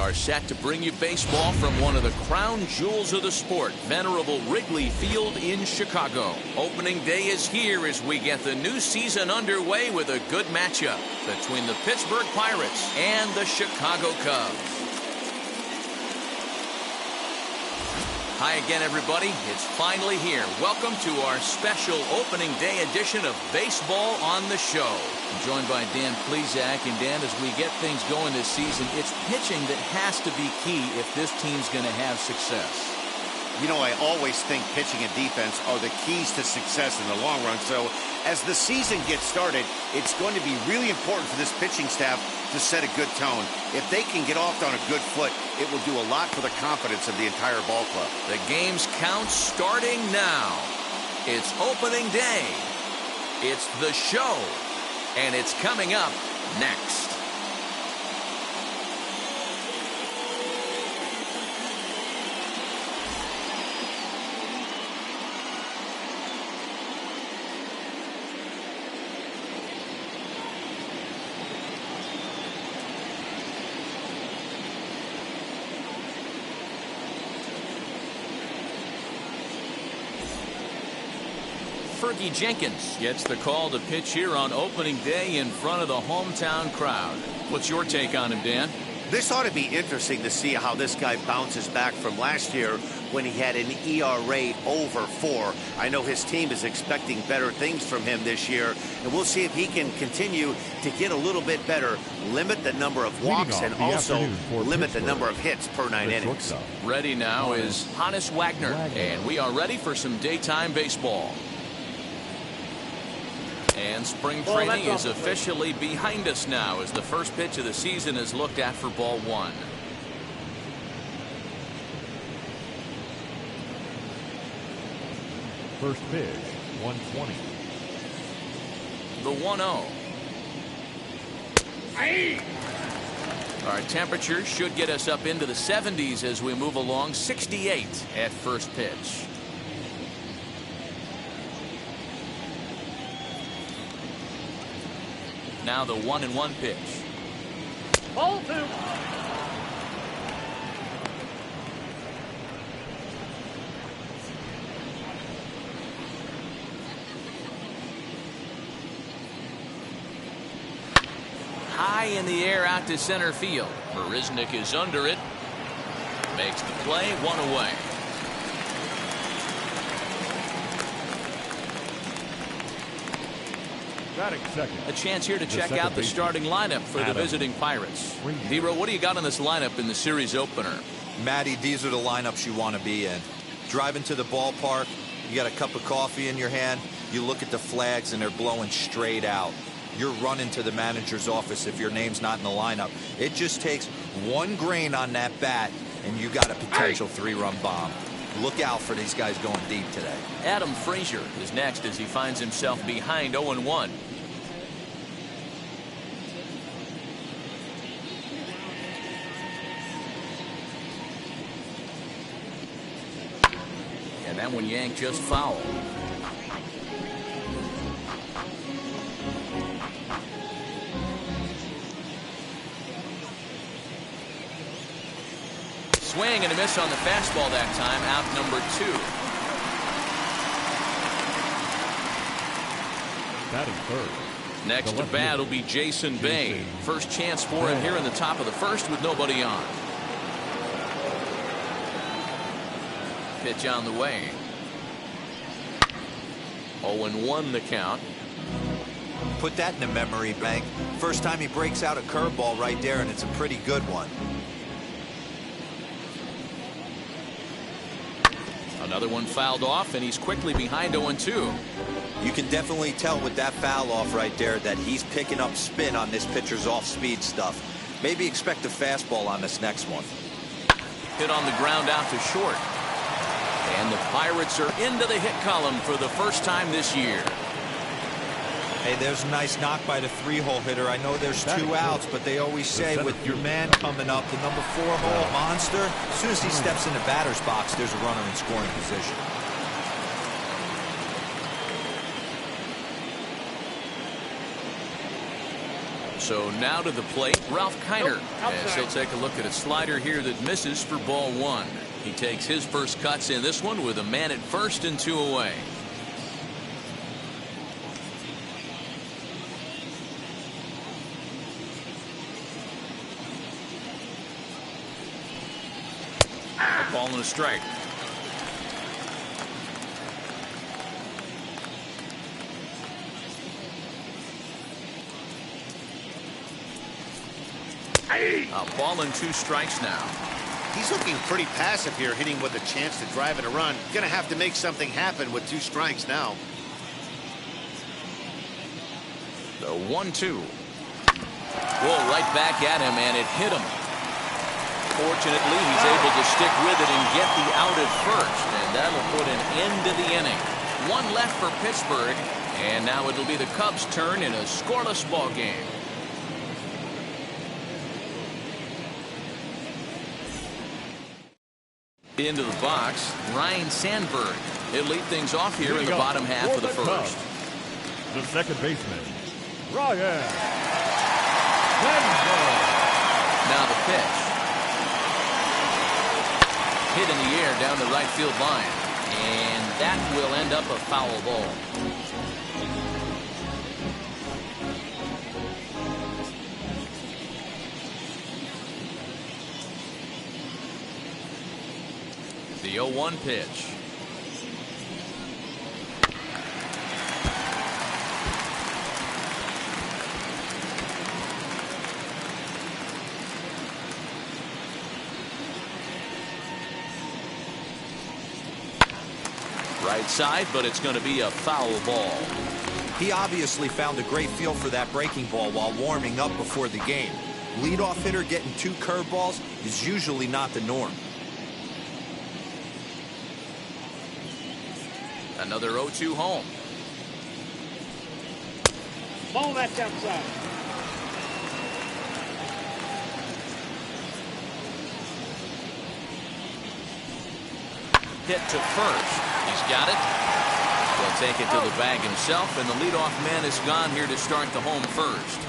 are set to bring you baseball from one of the crown jewels of the sport, venerable Wrigley Field in Chicago. Opening day is here as we get the new season underway with a good matchup between the Pittsburgh Pirates and the Chicago Cubs. Hi again, everybody. It's finally here. Welcome to our special opening day edition of Baseball on the Show. I'm joined by Dan Plesac. And Dan, as we get things going this season, it's pitching that has to be key if this team's going to have success. You know, I always think pitching and defense are the keys to success in the long run. So as the season gets started, it's going to be really important for this pitching staff to set a good tone. If they can get off on a good foot, it will do a lot for the confidence of the entire ball club. The game's count starting now. It's opening day. It's the show. And it's coming up next. Fergie Jenkins gets the call to pitch here on opening day in front of the hometown crowd. What's your take on him, Dan? This ought to be interesting to see how this guy bounces back from last year when he had an ERA over 4. I know his team is expecting better things from him this year, and we'll see if he can continue to get a little bit better, limit the number of walks, and also limit the number of hits per 9 innings. Ready now is Hannes Wagner, and we are ready for some daytime baseball. And spring training is officially behind us now as the first pitch of the season is looked at for ball 1. First pitch, 120. The 1-0. Our temperatures should get us up into the 70s as we move along. 68 at first pitch. Now the 1-1 pitch. Ball 2. High in the air out to center field. Marisnik is under it. Makes the play, 1 away. A chance here to check out the starting lineup for the visiting Pirates. Nero, what do you got on this lineup in the series opener? Matty, these are the lineups you want to be in. Driving to the ballpark, you got a cup of coffee in your hand, you look at the flags and they're blowing straight out. You're running to the manager's office if your name's not in the lineup. It just takes one grain on that bat and you got a potential 3-run bomb. Look out for these guys going deep today. Adam Frazier is next as he finds himself behind 0-1. And that one yanked just foul. Swing and a miss on the fastball that time. Out number 2. Batting third. Next to bat will be Jason Bay. First chance for him here in the top of the first with nobody on. Pitch on the way. 0-1 the count. Put that in the memory bank. First time he breaks out a curveball right there, and it's a pretty good one. Another one fouled off, and he's quickly behind 0-2. You can definitely tell with that foul off right there that he's picking up spin on this pitcher's off-speed stuff. Maybe expect a fastball on this next one. Hit on the ground out to short. And the Pirates are into the hit column for the first time this year. Hey, there's a nice knock by the 3-hole hitter. I know there's 2 outs, but they always say with your man coming up, the number 4-hole monster, as soon as he steps in the batter's box, there's a runner in scoring position. So now to the plate, Ralph Kiner, as he'll take a look at a slider here that misses for ball one. He takes his first cuts in this one with a man at first and 2 away. A ball and a strike. A ball and 2 strikes now. He's looking pretty passive here, hitting with a chance to drive and a run. Gonna have to make something happen with 2 strikes now. The 1-2. Whoa, right back at him, and it hit him. Fortunately, he's able to stick with it and get the out at first, and that'll put an end to the inning. 1 left for Pittsburgh, and now it'll be the Cubs' turn in a scoreless ball game. Into the box, Ryan Sandberg. He'll lead things off here in the bottom half of the first. The second baseman, Ryan Sandberg. Now the pitch. Hit in the air down the right field line. And that will end up a foul ball. The 0-1 pitch. Right side, but it's going to be a foul ball. He obviously found a great feel for that breaking ball while warming up before the game. Leadoff hitter getting 2 curveballs is usually not the norm. Another 0-2 home. Ball that's outside. Hit to first. He's got it. He'll take it to the bag himself, and the leadoff man is gone here to start the home first.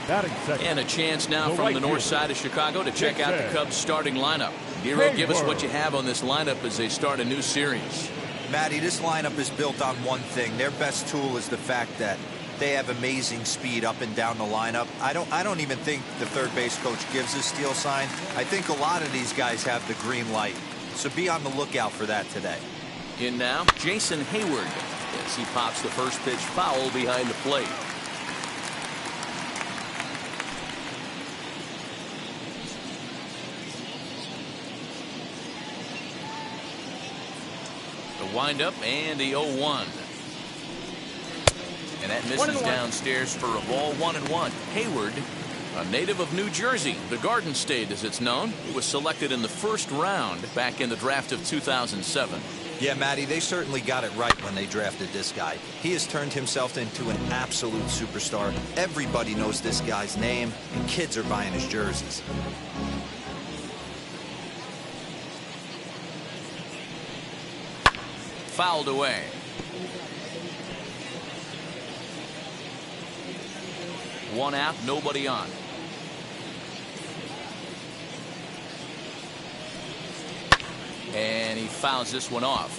Batting second. And a chance now The from right the north fielder. side of Chicago to check out the Six. Cubs starting lineup. Hero, give us Hayward. what you have on this lineup as they start a new series. Matty, this lineup is built on one thing. Their best tool is the fact that they have amazing speed up and down the lineup. I don't even think the third base coach gives a steal sign. I think a lot of these guys have the green light. So be on the lookout for that today. In now, Jason Hayward, as he pops the first pitch foul behind the plate. The windup and the 0-1. And that misses downstairs for a ball. 1-1. Hayward, a native of New Jersey, the Garden State as it's known. He was selected in the first round back in the draft of 2007. Yeah, Matty, they certainly got it right when they drafted this guy. He has turned himself into an absolute superstar. Everybody knows this guy's name, and kids are buying his jerseys. Fouled away. One out, nobody on. And he fouls this one off.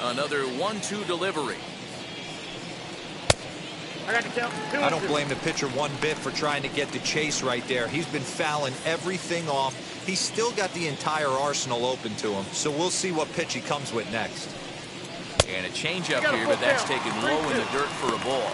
Another 1-2 delivery. I got to count. I don't blame the pitcher one bit for trying to get the chase right there. He's been fouling everything off. He's still got the entire arsenal open to him. So we'll see what pitch he comes with next. And a changeup here, but that's taken low in the dirt for a ball.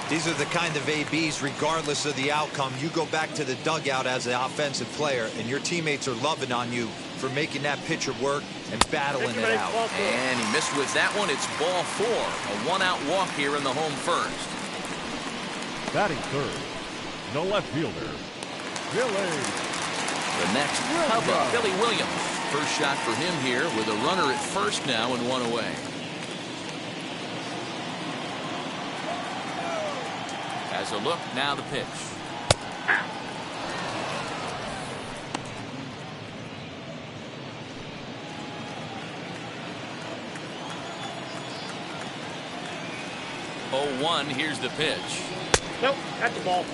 These are the kind of ABs, regardless of the outcome, you go back to the dugout as an offensive player, and your teammates are loving on you for making that pitcher work and battling it out. And he missed with that one. It's ball 4. A one-out walk here in the home first. Batting third, the left fielder, Billy. The next Cub up, Billy Williams. First shot for him here with a runner at first now and one away. As a look, now the pitch. 0-1, here's the pitch. Nope, that's the ball.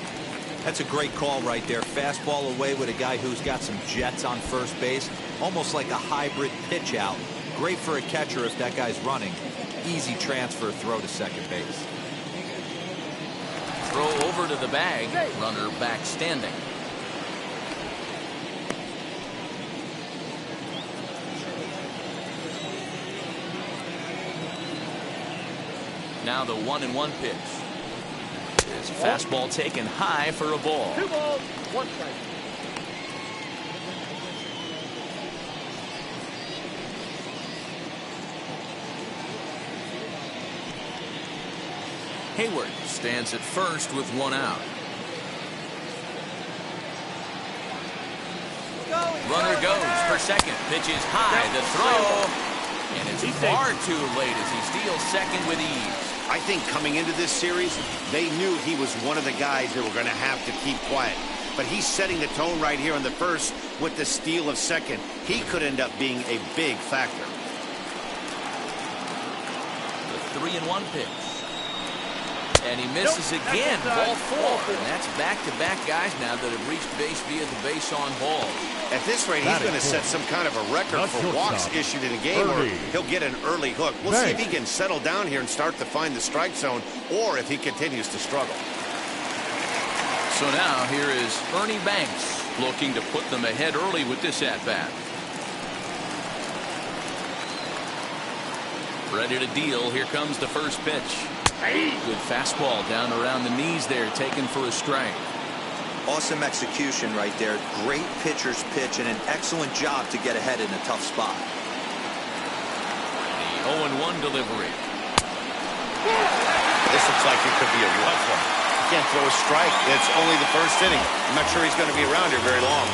That's a great call right there. Fastball away with a guy who's got some jets on first base. Almost like a hybrid pitch out. Great for a catcher if that guy's running. Easy transfer throw to second base. Throw over to the bag. Runner back standing. Now the 1-1 pitch. His fastball taken high for a ball. 2 balls, 1 strike. Hayward stands at first with 1 out. Runner goes for second. Pitch is high. The throw. And it's far too late as he steals second with ease. I think coming into this series, they knew he was one of the guys that were going to have to keep quiet. But he's setting the tone right here in the first with the steal of second. He could end up being a big factor. The 3-1 pitch. And he misses again. Ball 4. And that's back-to-back guys now that have reached base via the base on balls. At this rate, he's going to set some kind of a record for walks issued in a game, or he'll get an early hook. We'll see if he can settle down here and start to find the strike zone, or if he continues to struggle. So now here is Ernie Banks looking to put them ahead early with this at-bat. Ready to deal. Here comes the first pitch. Good fastball down around the knees there, taken for a strike. Awesome execution right there. Great pitcher's pitch and an excellent job to get ahead in a tough spot. The 0-1 delivery. This looks like it could be a rough one. He can't throw a strike. It's only the first inning. I'm not sure he's going to be around here very long.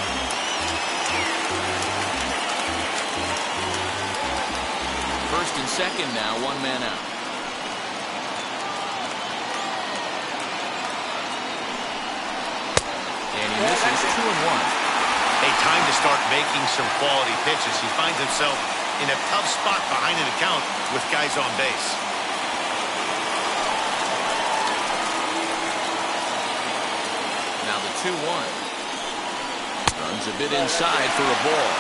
First and second now, 1 man out. This is 2-1. A time to start making some quality pitches. He finds himself in a tough spot behind an account with guys on base. Now the 2-1. Runs a bit inside for a ball.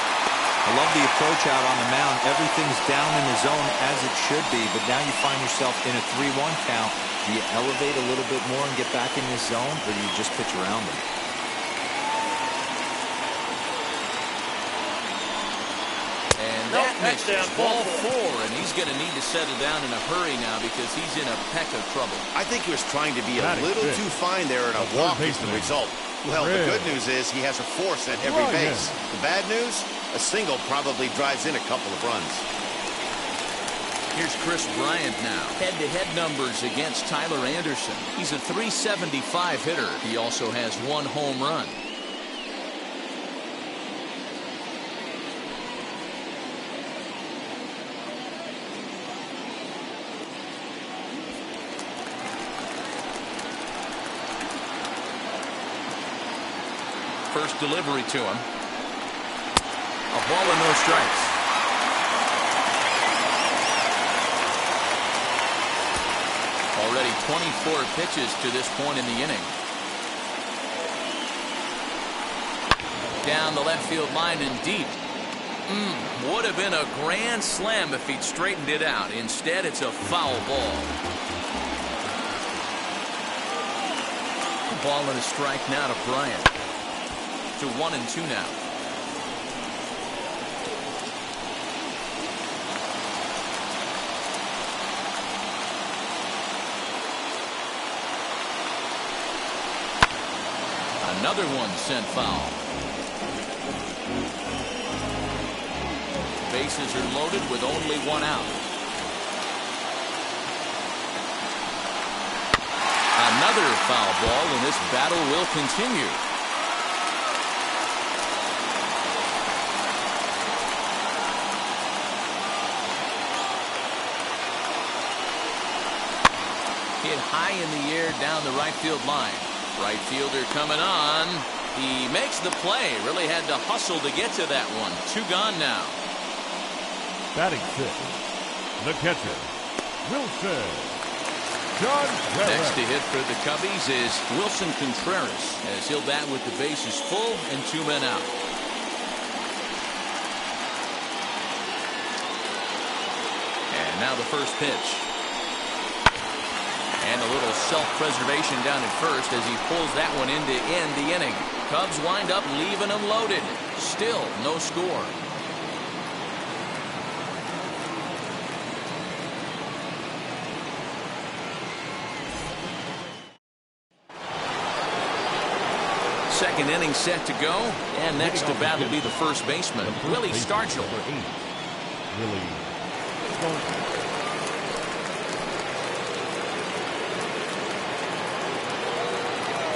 I love the approach out on the mound. Everything's down in the zone as it should be, but now you find yourself in a 3-1 count. Do you elevate a little bit more and get back in this zone, or do you just pitch around them? That misses. Ball 4, and he's going to need to settle down in a hurry now because he's in a peck of trouble. I think he was trying to be a little too fine there, and a walk is the result. Well, the good news is he has a force at every base. The bad news, a single probably drives in a couple of runs. Here's Chris Bryant now. Head-to-head numbers against Tyler Anderson. He's a .375 hitter. He also has 1 home run. First delivery to him. A ball and no strikes. Already 24 pitches to this point in the inning. Down the left field line and deep. Would have been a grand slam if he'd straightened it out. Instead, it's a foul ball. A ball and a strike now to Bryant. To 1-2 now. Another one sent foul. Bases are loaded with only 1 out. Another foul ball, and this battle will continue. Hit high in the air down the right field line. Right fielder coming on. He makes the play. Really had to hustle to get to that one. 2 gone now. Batting 6, the catcher, Wilson. Next to hit for the Cubbies is Wilson Contreras, as he'll bat with the bases full and 2 men out. And now the first pitch. And a little self-preservation down at first as he pulls that one in to end the inning. Cubs wind up leaving him loaded. Still no score. Second inning set to go, and next to bat will be the first baseman, Willie Stargell.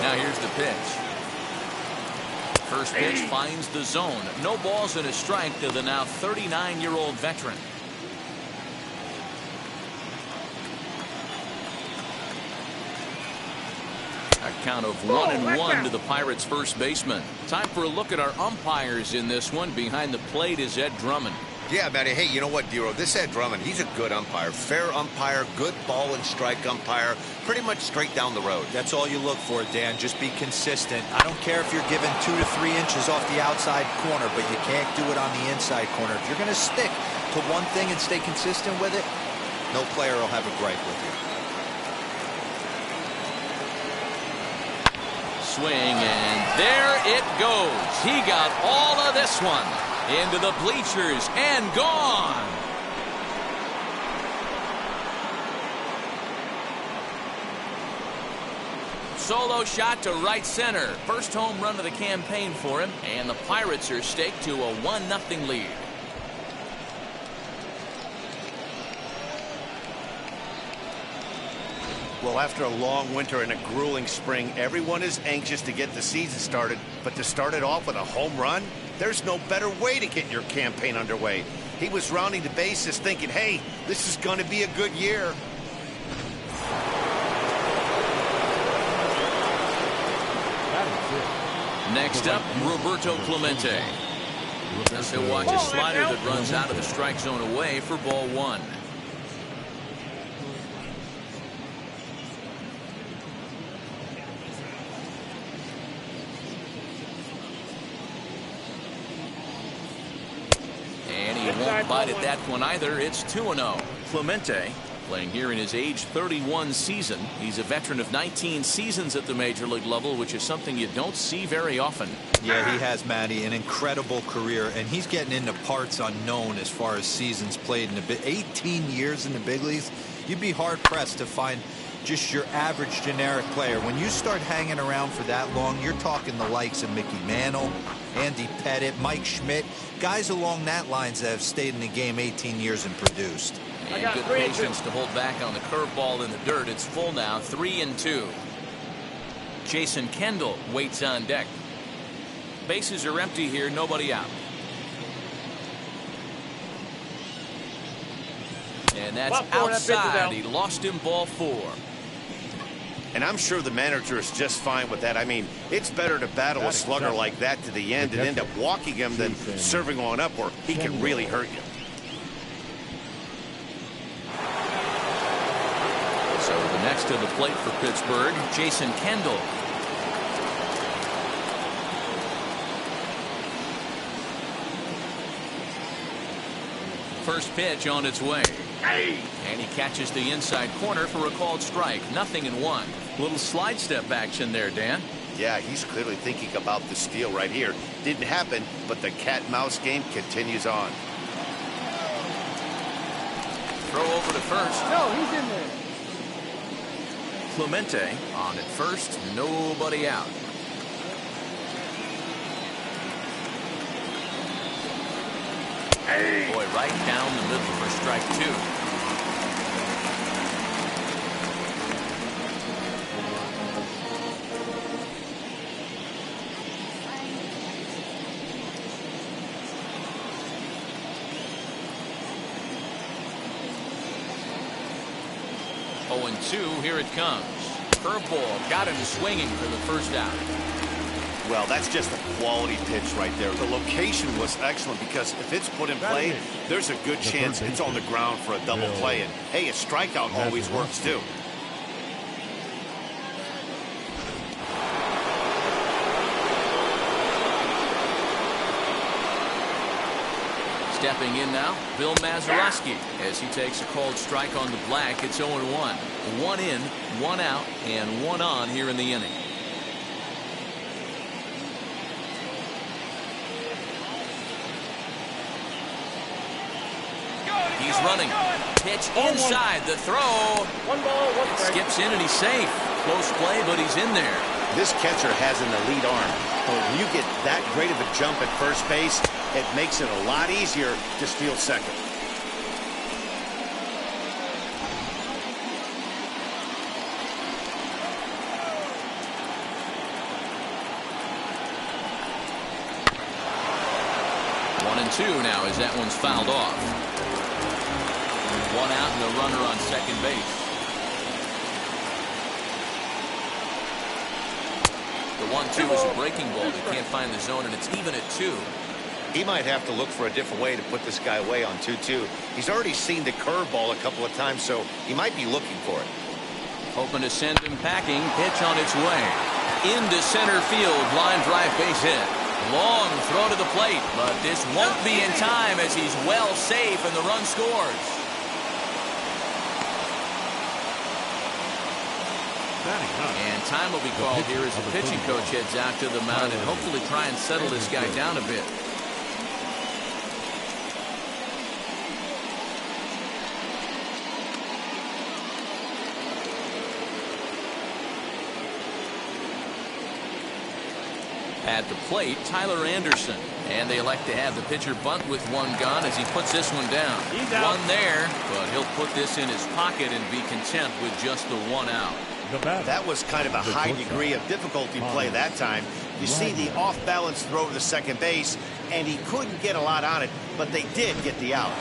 Now here's the pitch. First pitch finds the zone. No balls and a strike to the now 39-year-old veteran. A count of 1-1 to the Pirates' first baseman. Time for a look at our umpires in this one. Behind the plate is Ed Drummond. Yeah, Matty. Hey, you know what, Dero? This Ed Drummond, he's a good umpire. Fair umpire, good ball and strike umpire. Pretty much straight down the road. That's all you look for, Dan. Just be consistent. I don't care if you're given 2 to 3 inches off the outside corner, but you can't do it on the inside corner. If you're going to stick to one thing and stay consistent with it, no player will have a gripe with you. Swing, and there it goes. He got all of this one. Into the bleachers and gone. Solo shot to right center. First home run of the campaign for him, and the Pirates are staked to a 1-0 lead. Well, after a long winter and a grueling spring, everyone is anxious to get the season started, but to start it off with a home run? There's no better way to get your campaign underway. He was rounding the bases thinking, hey, this is going to be a good year. Next up, Roberto Clemente. He'll watch a slider that runs out of the strike zone away for ball 1. Won't bite at that one either. It's 2-0. Clemente playing here in his age 31 season. He's a veteran of 19 seasons at the major league level, which is something you don't see very often. Yeah, he has, Matty, an incredible career, and he's getting into parts unknown as far as seasons played in the 18 years in the big leagues. You'd be hard pressed to find just your average generic player. When you start hanging around for that long, you're talking the likes of Mickey Mantle, Andy Pettit, Mike Schmidt, guys along that lines that have stayed in the game 18 years and produced. And good patience to hold back on the curveball in the dirt. It's full now, 3-2. Jason Kendall waits on deck. Bases are empty here, nobody out. And that's outside. He lost him, ball 4. And I'm sure the manager is just fine with that. I mean, it's better to battle a slugger like that to the end and end up walking him than serving one up where he can really hurt you. So the next to the plate for Pittsburgh, Jason Kendall. First pitch on its way. And he catches the inside corner for a called strike. 0-1. Little slide step action there, Dan. Yeah, he's clearly thinking about the steal right here. Didn't happen, but the cat-mouse game continues on. Throw over to first. No, he's in there. Clemente on at first. Nobody out. Boy, right down the middle for strike 2. Oh, and 2, here it comes. Curveball got him swinging for the first out. Well, that's just a quality pitch right there. The location was excellent because if it's put in play, there's a good chance it's on the ground for a double play. And, hey, a strikeout always works, too. Stepping in now, Bill Mazeroski, as he takes a called strike on the black. It's 0-1. 1 in, 1 out, and 1 on here in the inning. He's running. Pitch inside. The throw. 1 ball, 1 strike. Skips in and he's safe. Close play, but he's in there. This catcher has an elite arm. But when you get that great of a jump at first base, it makes it a lot easier to steal second. One and 2 now as that one's fouled off. 1 out and a runner on second base. The 1-2 is a breaking ball. They can't find the zone, and it's even at 2. He might have to look for a different way to put this guy away on 2-2. He's already seen the curveball a couple of times, so he might be looking for it. Hoping to send him packing. Pitch on its way. Into center field. Line drive base hit. Long throw to the plate, but this won't be in time as he's well safe and the run scores. And time will be called here as the pitching coach heads out to the mound and hopefully try and settle this guy down a bit. At the plate, Tyler Anderson. And they elect to have the pitcher bunt with 1 gone as he puts this one down. He's out. 1 there, but he'll put this in his pocket and be content with just the 1 out. That was kind of a high degree of difficulty play that time. You see the off-balance throw to second base, and he couldn't get a lot on it, but they did get the out.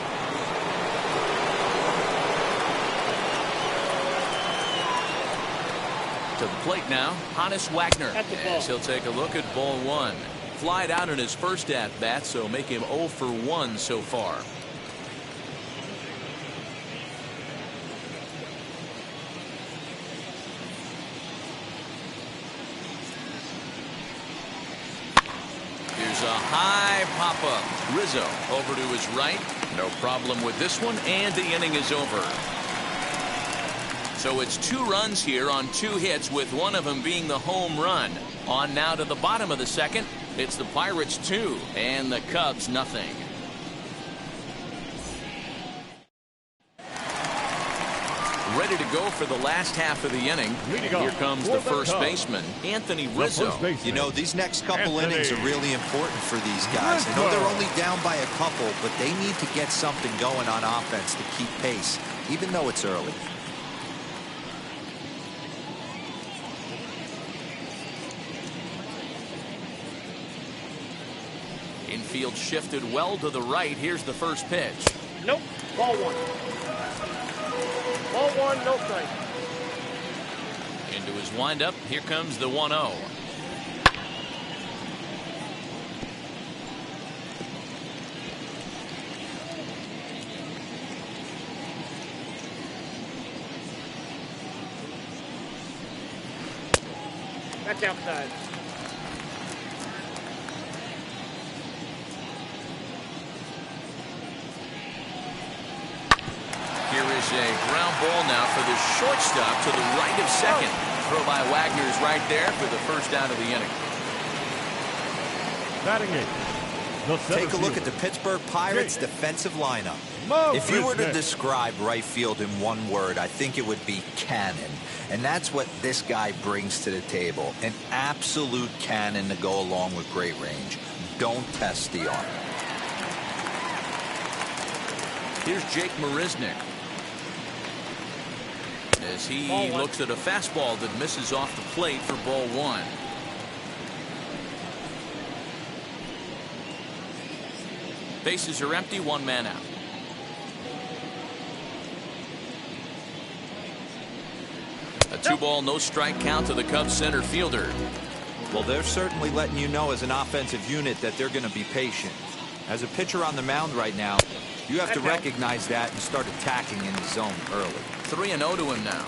To the plate now, Hannes Wagner, At the ball. as he'll take a look at ball 1. Flied out in his first at-bat, so make him 0 for 1 so far. Here's a high pop-up. Rizzo over to his right. No problem with this one, and the inning is over. So it's 2 runs here on 2 hits, with one of them being the home run. On now to the bottom of the second. It's the Pirates 2 and the Cubs nothing. Ready to go for the last half of the inning. Here comes the first baseman, Anthony Rizzo. You know, these next couple innings are really important for these guys. I know they're only down by a couple, but they need to get something going on offense to keep pace, even though it's early. Infield shifted well to the right. Here's the first pitch. Nope. Ball 1. Ball 1, no strike. Into his windup. Here comes the 1-0. That's outside. Here is a ground ball now for the shortstop to the right of second. Throw by Wagner's right there for the first out of the inning. Batting 8. Take a look at the Pittsburgh Pirates defensive lineup. If you were to describe right field in one word, I think it would be cannon. And that's what this guy brings to the table. An absolute cannon to go along with great range. Don't test the arm. Here's Jake Marisnick, as he looks at a fastball that misses off the plate for ball 1. Bases are empty, 1 man out. A 2-ball, no strike count to the Cubs center fielder. Well, they're certainly letting you know as an offensive unit that they're going to be patient. As a pitcher on the mound right now, you have to recognize that and start attacking in the zone early. 3-0 to him now.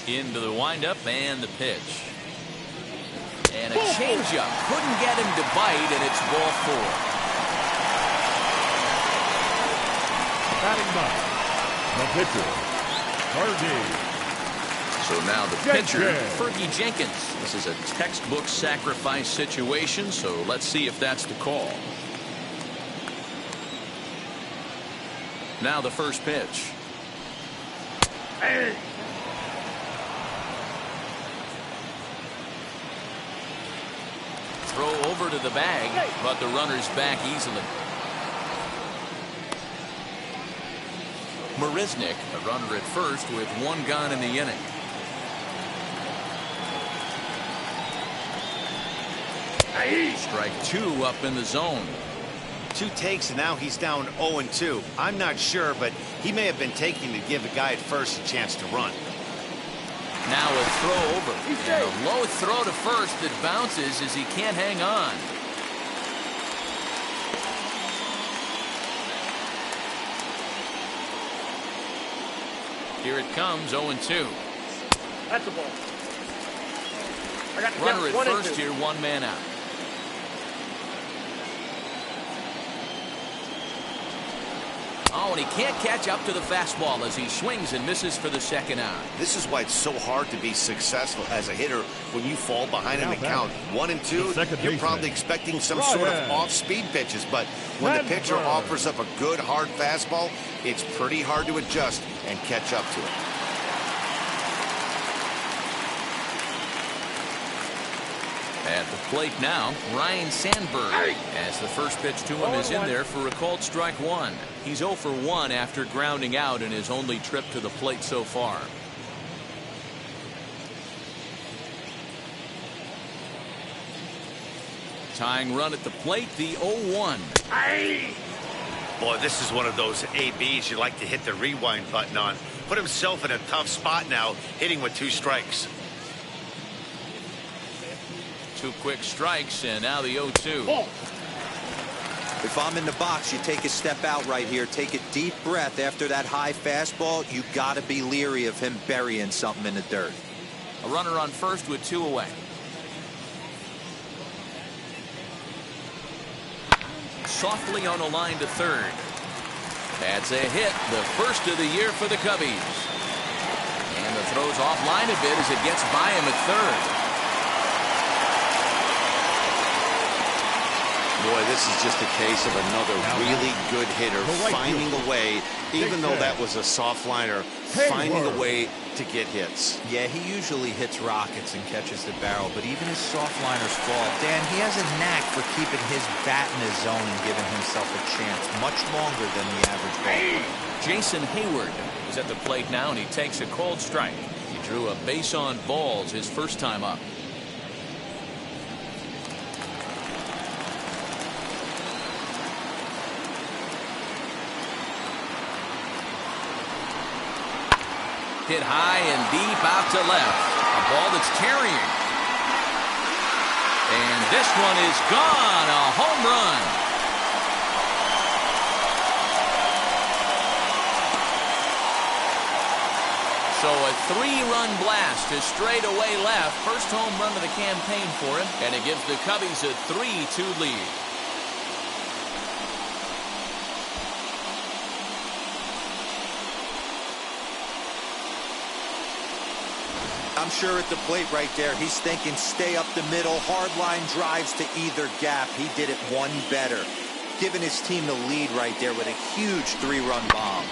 Into the windup and the pitch. And a changeup. Couldn't get him to bite, and it's ball 4. Batting ninth, the pitcher, Fergie. So now the pitcher, Fergie Jenkins. This is a textbook sacrifice situation, so let's see if that's the call. Now the first pitch. Throw over to the bag, but the runner's back easily. Marisnik, a runner at first with 1 gone in the inning. Strike 2 up in the zone. 2 takes, and now he's down 0-2. I'm not sure, but he may have been taking to give the guy at first a chance to run. Now a throw over. And a low throw to first that bounces as he can't hang on. Here it comes, 0-2. That's a ball. I got Runner at first here, 1 man out. Oh, and he can't catch up to the fastball as he swings and misses for the second out. This is why it's so hard to be successful as a hitter when you fall behind in the count. 1-2, you're probably expecting some sort of off-speed pitches, but when the pitcher offers up a good hard fastball, it's pretty hard to adjust and catch up to it. At the plate now, Ryan Sandberg, as the first pitch to him is in there for a called strike 1. He's 0 for 1 after grounding out in his only trip to the plate so far. Tying run at the plate, the 0-1. Boy, this is one of those ABs you like to hit the rewind button on. Put himself in a tough spot now, hitting with 2 strikes. 2 quick strikes, and now the 0-2. If I'm in the box, you take a step out right here. Take a deep breath after that high fastball. You got to be leery of him burying something in the dirt. A runner on first with 2 away. Softly on a line to third. That's a hit, the first of the year for the Cubbies. And the throw's offline a bit as it gets by him at third. Boy, this is just a case of another really good hitter finding a way, even though that was a soft liner, finding a way to get hits. Yeah, he usually hits rockets and catches the barrel, but even his soft liners fall. Dan, he has a knack for keeping his bat in his zone and giving himself a chance much longer than the average ball. Jason Hayward is at the plate now, and he takes a called strike. He drew a base on balls his first time up. Hit high and deep out to left. A ball that's carrying. And this one is gone. A home run. So a 3-run blast to straightaway left. First home run of the campaign for him. And it gives the Cubbies a 3-2 lead. I'm sure at the plate right there, he's thinking stay up the middle, hard line drives to either gap. He did it one better, giving his team the lead right there with a huge 3-run bomb.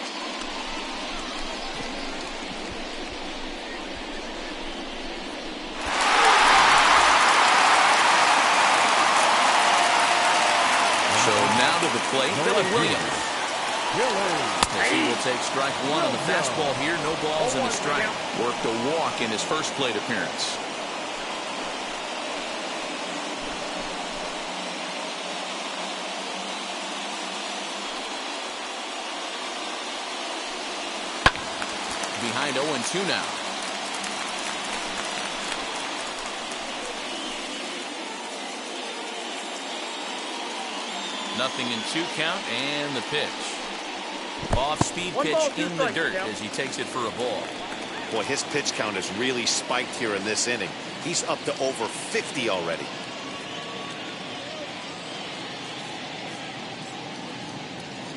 So now to the plate, Billy Williams. As he will take strike 1 on the fastball here. No balls and a strike. Worked a walk in his first plate appearance. Behind 0-2 now. Nothing in 2 count, and the pitch. Off-speed pitch in the dirt as he takes it for a ball. Boy, his pitch count has really spiked here in this inning. He's up to over 50 already.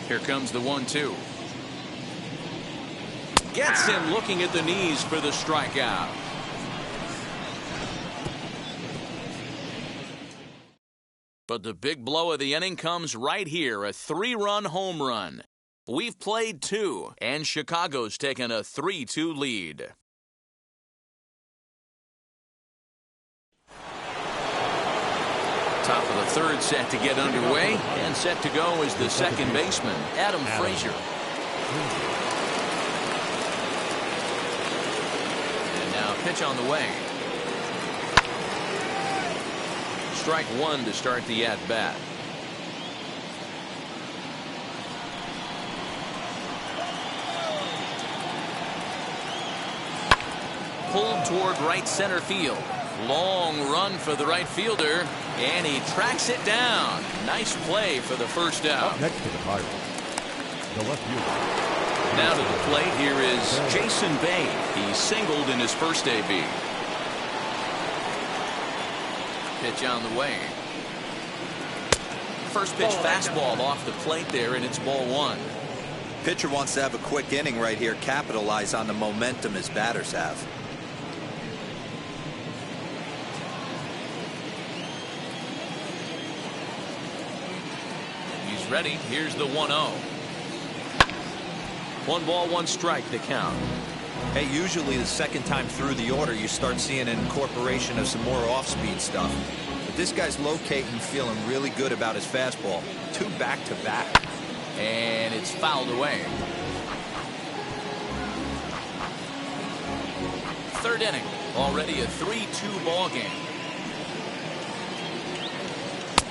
Here comes the 1-2. Gets him looking at the knees for the strikeout. But the big blow of the inning comes right here, a 3-run home run. We've played 2, and Chicago's taken a 3-2 lead. Top of the third set to get underway, and set to go is the second baseman, Adam Frazier. And now pitch on the way. Strike 1 to start the at-bat. Pulled toward right center field. Long run for the right fielder, and he tracks it down. Nice play for the first out. Up next to the Pirates, the left fielder. Now to the plate, here is Jason Bay. He singled in his first AB. Pitch on the way. First pitch fastball off the plate there, and it's ball 1. Pitcher wants to have a quick inning right here, capitalize on the momentum his batters have. He's ready. Here's the 1-0. 1 ball, 1 strike to count. Hey, usually the second time through the order you start seeing an incorporation of some more off-speed stuff. But this guy's locating, feeling really good about his fastball. 2 back-to-back. And it's fouled away. Third inning. Already a 3-2 ball game.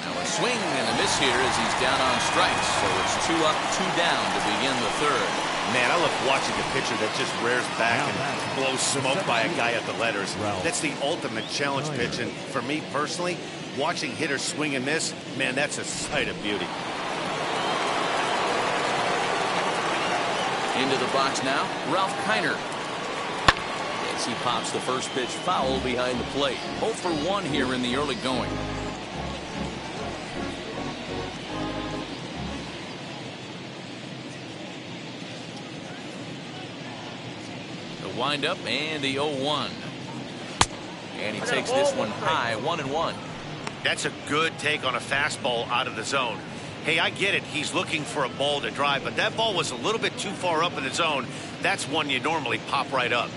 Now a swing and a miss here as he's down on strikes. So it's 2 up, 2 down to begin the third. Man, I love watching a pitcher that just rears back and blows smoke by a guy at the letters. That's the ultimate challenge pitch. And for me personally, watching hitters swing and miss, man, that's a sight of beauty. Into the box now, Ralph Kiner. As he pops the first pitch foul behind the plate. 0 for 1 here in the early going. Wind up and the 0-1. And he takes this one high, 1-1. That's a good take on a fastball out of the zone. Hey, I get it. He's looking for a ball to drive, but that ball was a little bit too far up in the zone. That's one you normally pop right up.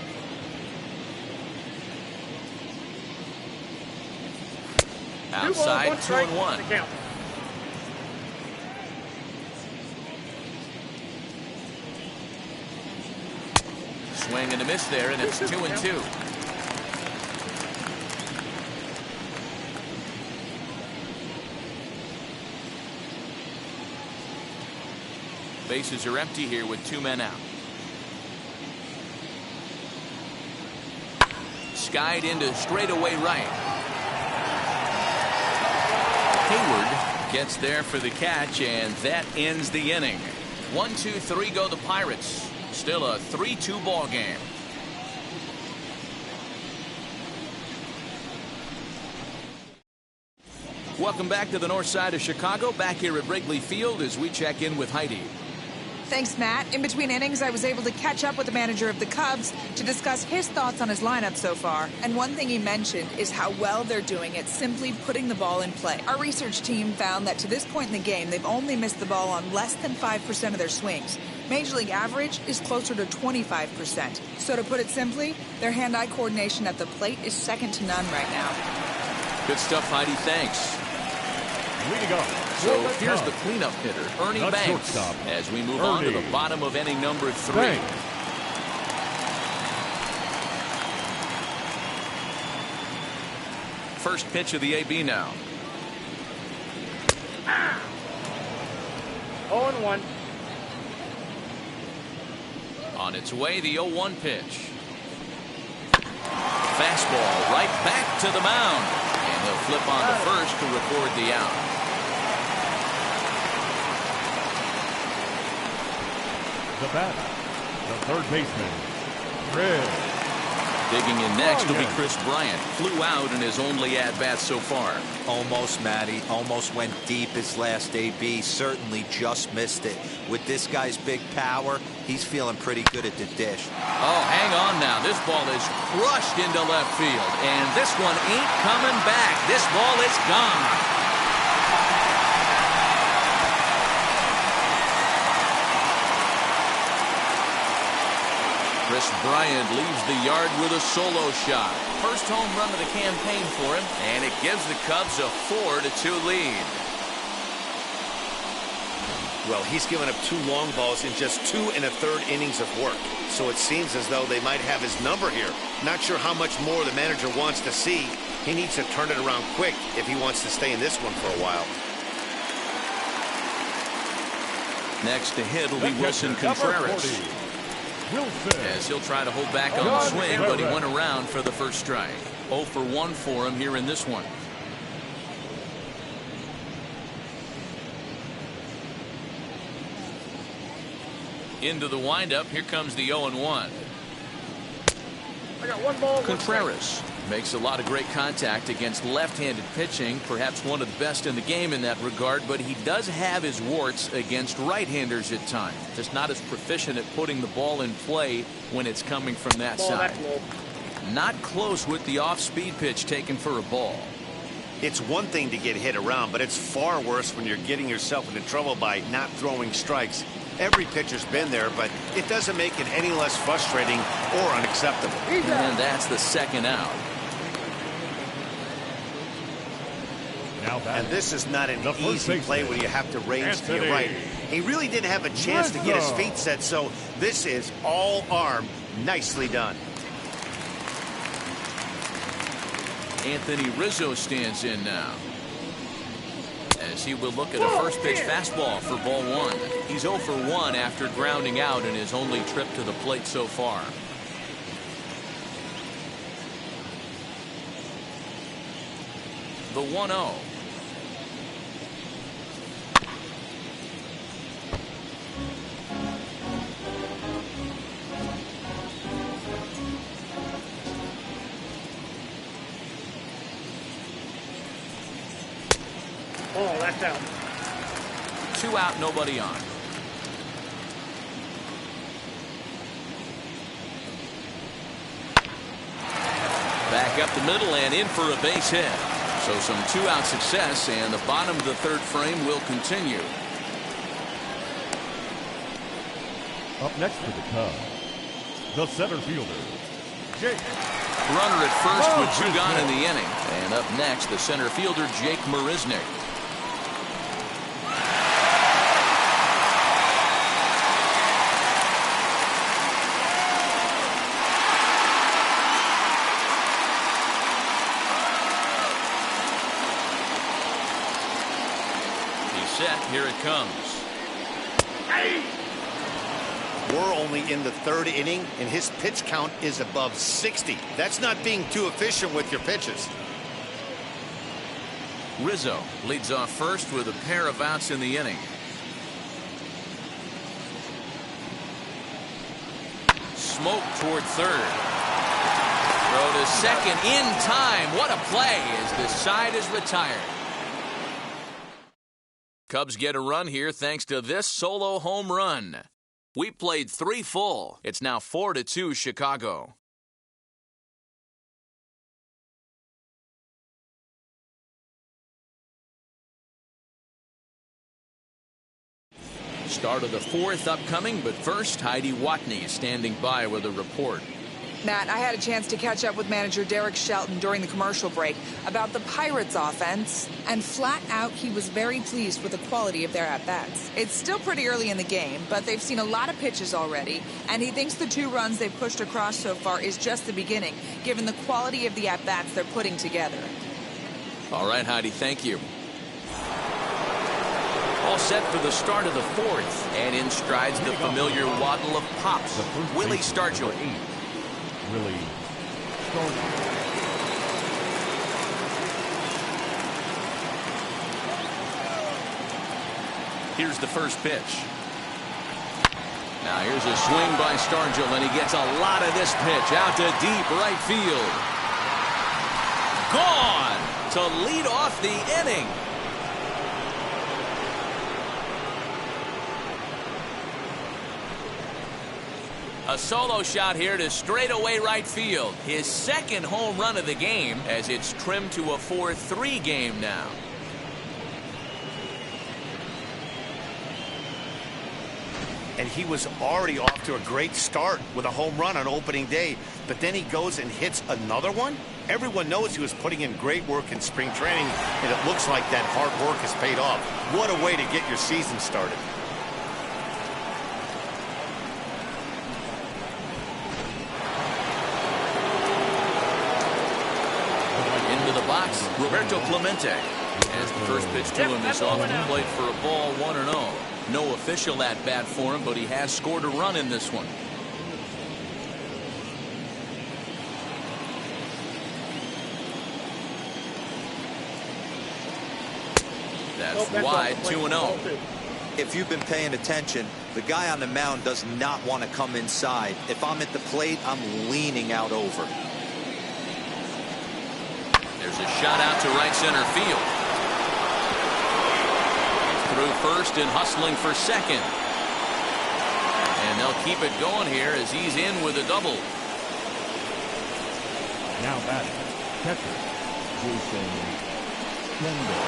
Outside, 2-1. Swing and a miss there, and it's 2-2. Bases are empty here with 2 men out. Skied into straightaway right. Hayward gets there for the catch, and that ends the inning. 1, 2, 3 go the Pirates. Still a 3-2 ball game. Welcome back to the north side of Chicago. Back here at Wrigley Field as we check in with Heidi. Thanks, Matt. In between innings, I was able to catch up with the manager of the Cubs to discuss his thoughts on his lineup so far. And one thing he mentioned is how well they're doing at simply putting the ball in play. Our research team found that to this point in the game, they've only missed the ball on less than 5% of their swings. Major League average is closer to 25%. So to put it simply, their hand-eye coordination at the plate is second to none right now. Good stuff, Heidi. Thanks. Leading off. So here's the cleanup hitter, Ernie Banks, as we move on to the bottom of inning number 3. First pitch of the AB now. 0-1. On its way, the 0-1 pitch. Fastball right back to the mound. And he'll flip on the first to record the out. The batter, the third baseman, Fred. Digging in next will be Chris Bryant. Flew out in his only at-bat so far. Almost, Matty. Almost went deep his last AB. Certainly just missed it. With this guy's big power, he's feeling pretty good at the dish. Oh, hang on now. This ball is crushed into left field. And this one ain't coming back. This ball is gone. Chris Bryant leaves the yard with a solo shot. First home run of the campaign for him, and it gives the Cubs a 4-2 lead. Well, he's given up 2 long balls in just 2 1/3 innings of work. So it seems as though they might have his number here. Not sure how much more the manager wants to see. He needs to turn it around quick if he wants to stay in this one for a while. Next to hit will be Wilson Contreras. As he'll try to hold back on the swing, but he went around for the first strike. 0 for 1 for him here in this one. Into the windup, here comes the 0-1. I got 1 ball, 1 Contreras makes a lot of great contact against left-handed pitching, perhaps one of the best in the game in that regard, but he does have his warts against right-handers at times. Just not as proficient at putting the ball in play when it's coming from that side. Not close with the off-speed pitch taken for a ball. It's one thing to get hit around, but it's far worse when you're getting yourself into trouble by not throwing strikes. Every pitcher's been there, but it doesn't make it any less frustrating or unacceptable. And that's the second out. And this is not an easy play when you have to range to your right. He really didn't have a chance to get his feet set, so this is all arm. Nicely done. Anthony Rizzo stands in now, as he will look at a first pitch fastball for ball 1. He's 0 for 1 after grounding out in his only trip to the plate so far. The 1-0. Oh, that's out. 2 out, nobody on. Back up the middle and in for a base hit. So some 2-out success, and the bottom of the 3rd frame will continue. Up next for the Cubs, the center fielder, Jake. Runner at first with 2 gone in the inning. And up next, the center fielder, Jake Marisnick. He's set. Here it comes. We're only in the 3rd inning, and his pitch count is above 60. That's not being too efficient with your pitches. Rizzo leads off first with a pair of outs in the inning. Smoke toward 3rd. Throw to 2nd in time. What a play as the side is retired. Cubs get a run here thanks to this solo home run. We played 3 full. It's now 4-2 Chicago. Start of the 4th upcoming, but first, Heidi Watney standing by with a report. Matt, I had a chance to catch up with manager Derek Shelton during the commercial break about the Pirates' offense, and flat out, he was very pleased with the quality of their at-bats. It's still pretty early in the game, but they've seen a lot of pitches already, and he thinks the 2 runs they've pushed across so far is just the beginning, given the quality of the at-bats they're putting together. All right, Heidi, thank you. All set for the start of the 4th, and in strides the familiar waddle of pops, Willie Stargell. Really strong. Here's the first pitch. Now here's a swing by Stargell, and he gets a lot of this pitch out to deep right field. Gone to lead off the inning. A solo shot here to straightaway right field. His second home run of the game, as it's trimmed to a 4-3 game now. And he was already off to a great start with a home run on opening day, but then he goes and hits another one. Everyone knows he was putting in great work in spring training, and it looks like that hard work has paid off. What a way to get your season started. Into the box, Roberto Clemente. As the first pitch to him is off the plate for a ball, 1-0. No official at bat for him, but he has scored a run in this one. That's wide, 2-0. If you've been paying attention, the guy on the mound does not want to come inside. If I'm at the plate, I'm leaning out over. There's a shot out to right center field. Through first and hustling for second. And they'll keep it going here as he's in with a double. Now batting, catcher, Jason Kendall.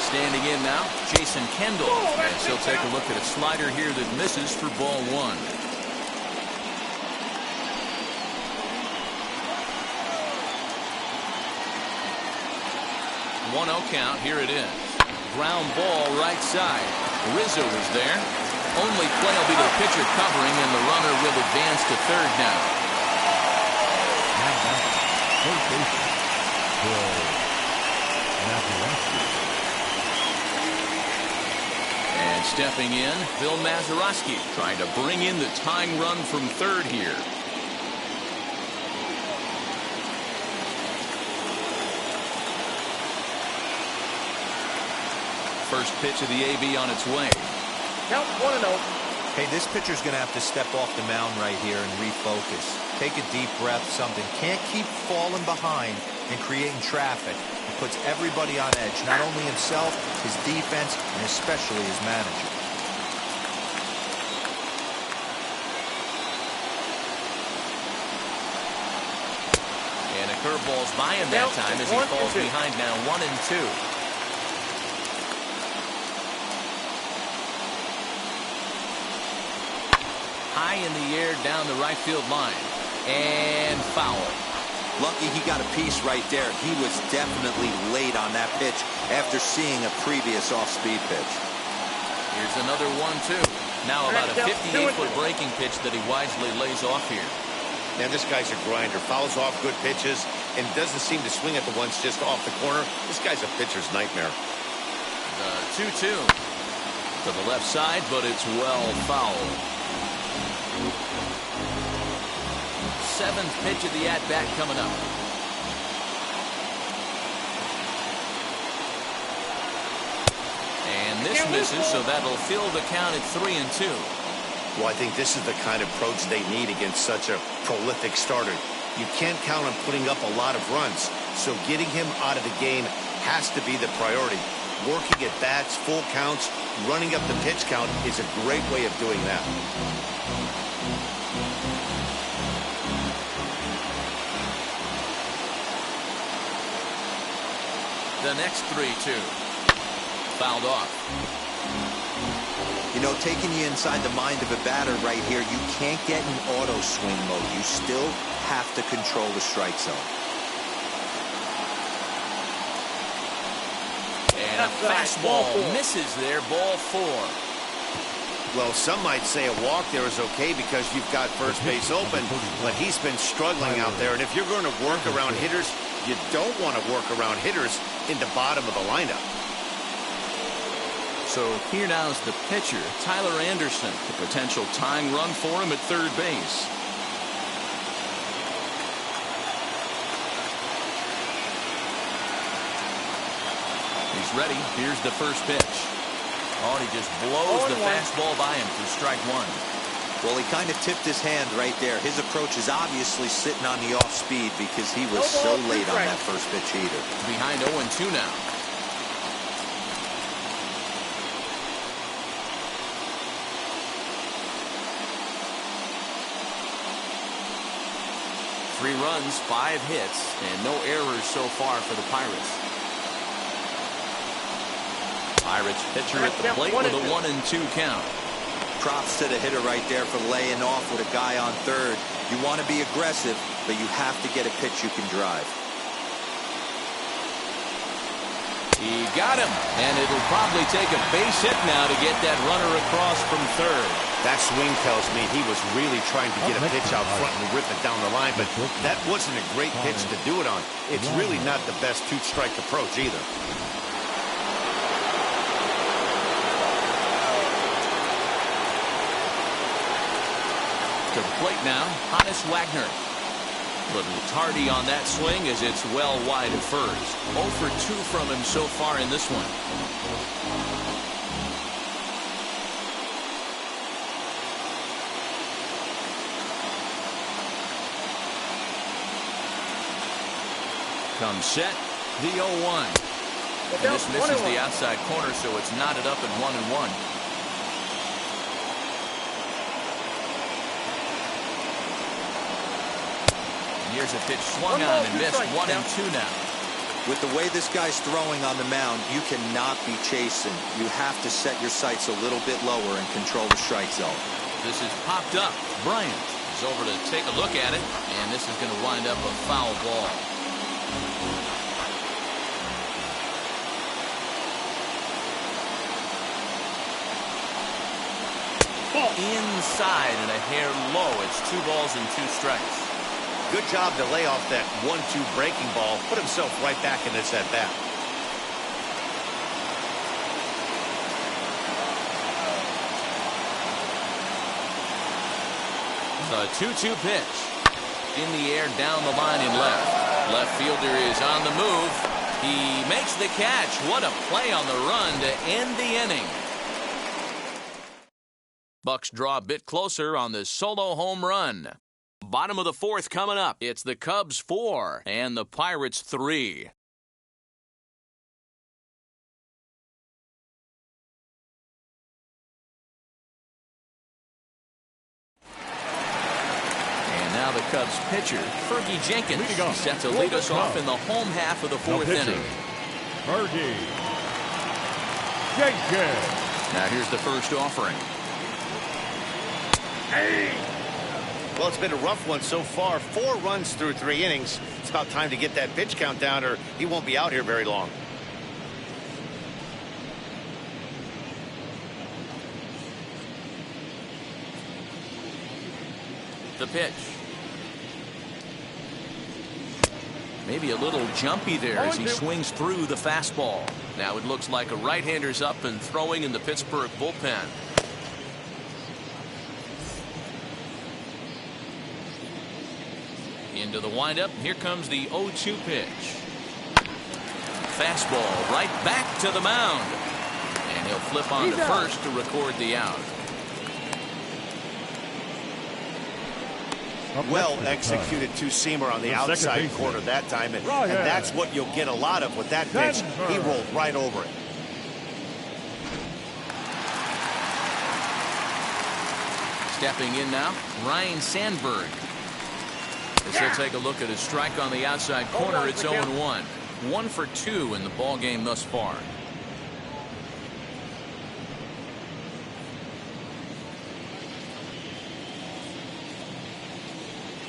Standing in now, Jason Kendall. And he'll take a look at a slider here that misses for ball 1. 1-0 count. Here it is. Ground ball right side. Rizzo is there. Only play will be the pitcher covering, and the runner will advance to third now. Now batting, third baseman, Bill Mazeroski. And stepping in, Bill Mazeroski trying to bring in the tying run from third here. First pitch of the AB on its way. Count 1-0. Hey, this pitcher's going to have to step off the mound right here and refocus. Take a deep breath, something. Can't keep falling behind and creating traffic. It puts everybody on edge, not only himself, his defense, and especially his manager. And a curveball's by him that time as he falls behind now 1-2. High in the air down the right field line. And foul. Lucky he got a piece right there. He was definitely late on that pitch after seeing a previous off-speed pitch. Here's another 1-2. Now about a 58-foot breaking pitch that he wisely lays off here. Man, this guy's a grinder. Fouls off good pitches and doesn't seem to swing at the ones just off the corner. This guy's a pitcher's nightmare. The 2-2 to the left side, but it's well fouled. Seventh pitch of the at-bat coming up. And this misses, so that'll fill the count at 3-2. Well, I think this is the kind of approach they need against such a prolific starter. You can't count on putting up a lot of runs, so getting him out of the game has to be the priority. Working at bats, full counts, running up the pitch count is a great way of doing that. The next 3-2. Fouled off. You know, taking you inside the mind of a batter right here, you can't get in auto swing mode. You still have to control the strike zone. And a fastball misses there, ball 4. Well, some might say a walk there is okay because you've got first base open, but he's been struggling out there. And if you're going to work around hitters, you don't want to work around hitters in the bottom of the lineup. So here now is the pitcher, Tyler Anderson, the potential tying run for him at third base. He's ready. Here's the first pitch. Oh, and he just blows the fastball by him for strike one. Well, he kind of tipped his hand right there. His approach is obviously sitting on the off speed because he was so late on that first pitch heater. Behind 0-2 now. Three runs, 5 hits, and no errors so far for the Pirates. Pirates pitcher at the plate with a 1-2 count. Props to the hitter right there for laying off with a guy on third. You want to be aggressive, but you have to get a pitch you can drive. He got him, and it'll probably take a base hit now to get that runner across from third. That swing tells me he was really trying to get a pitch out front and rip it down the line, but that wasn't a great pitch to do it on. It's really not the best two-strike approach either. To the plate now, Hannes Wagner. Little tardy on that swing as it's well wide of first. 0 for 2 from him so far in this one. Comes set, the 0-1. And this misses the outside corner, so it's knotted up at 1-1. Here's a pitch swung on and missed. 1-2 now. With the way this guy's throwing on the mound, you cannot be chasing. You have to set your sights a little bit lower and control the strike zone. This is popped up. Bryant is over to take a look at it, and this is going to wind up a foul ball. Inside and a hair low. It's 2 balls and 2 strikes. Good job to lay off that 1-2 breaking ball. Put himself right back in this at bat. The 2-2 pitch. In the air down the line in left. Left fielder is on the move. He makes the catch. What a play on the run to end the inning. Bucks draw a bit closer on this solo home run. Bottom of the 4th coming up. It's the Cubs 4 and the Pirates 3. And now the Cubs pitcher, Fergie Jenkins, set to lead us off in the home half of the 4th inning. Fergie Jenkins. Now here's the first offering. Well, it's been a rough one so far. 4 runs through 3 innings. It's about time to get that pitch count down or he won't be out here very long. The pitch. Maybe a little jumpy there as he swings through the fastball. Now it looks like a right-hander's up and throwing in the Pittsburgh bullpen. Into the windup. Here comes the 0-2 pitch. Fastball right back to the mound. And he'll flip on to first to record the out. Well executed two-seamer on the outside corner that time. And that's what you'll get a lot of with that pitch. He rolled right over it. Stepping in now, Ryan Sandberg. As he'll take a look at his strike on the outside corner, it's 0-1. 1 for 2 in the ball game thus far.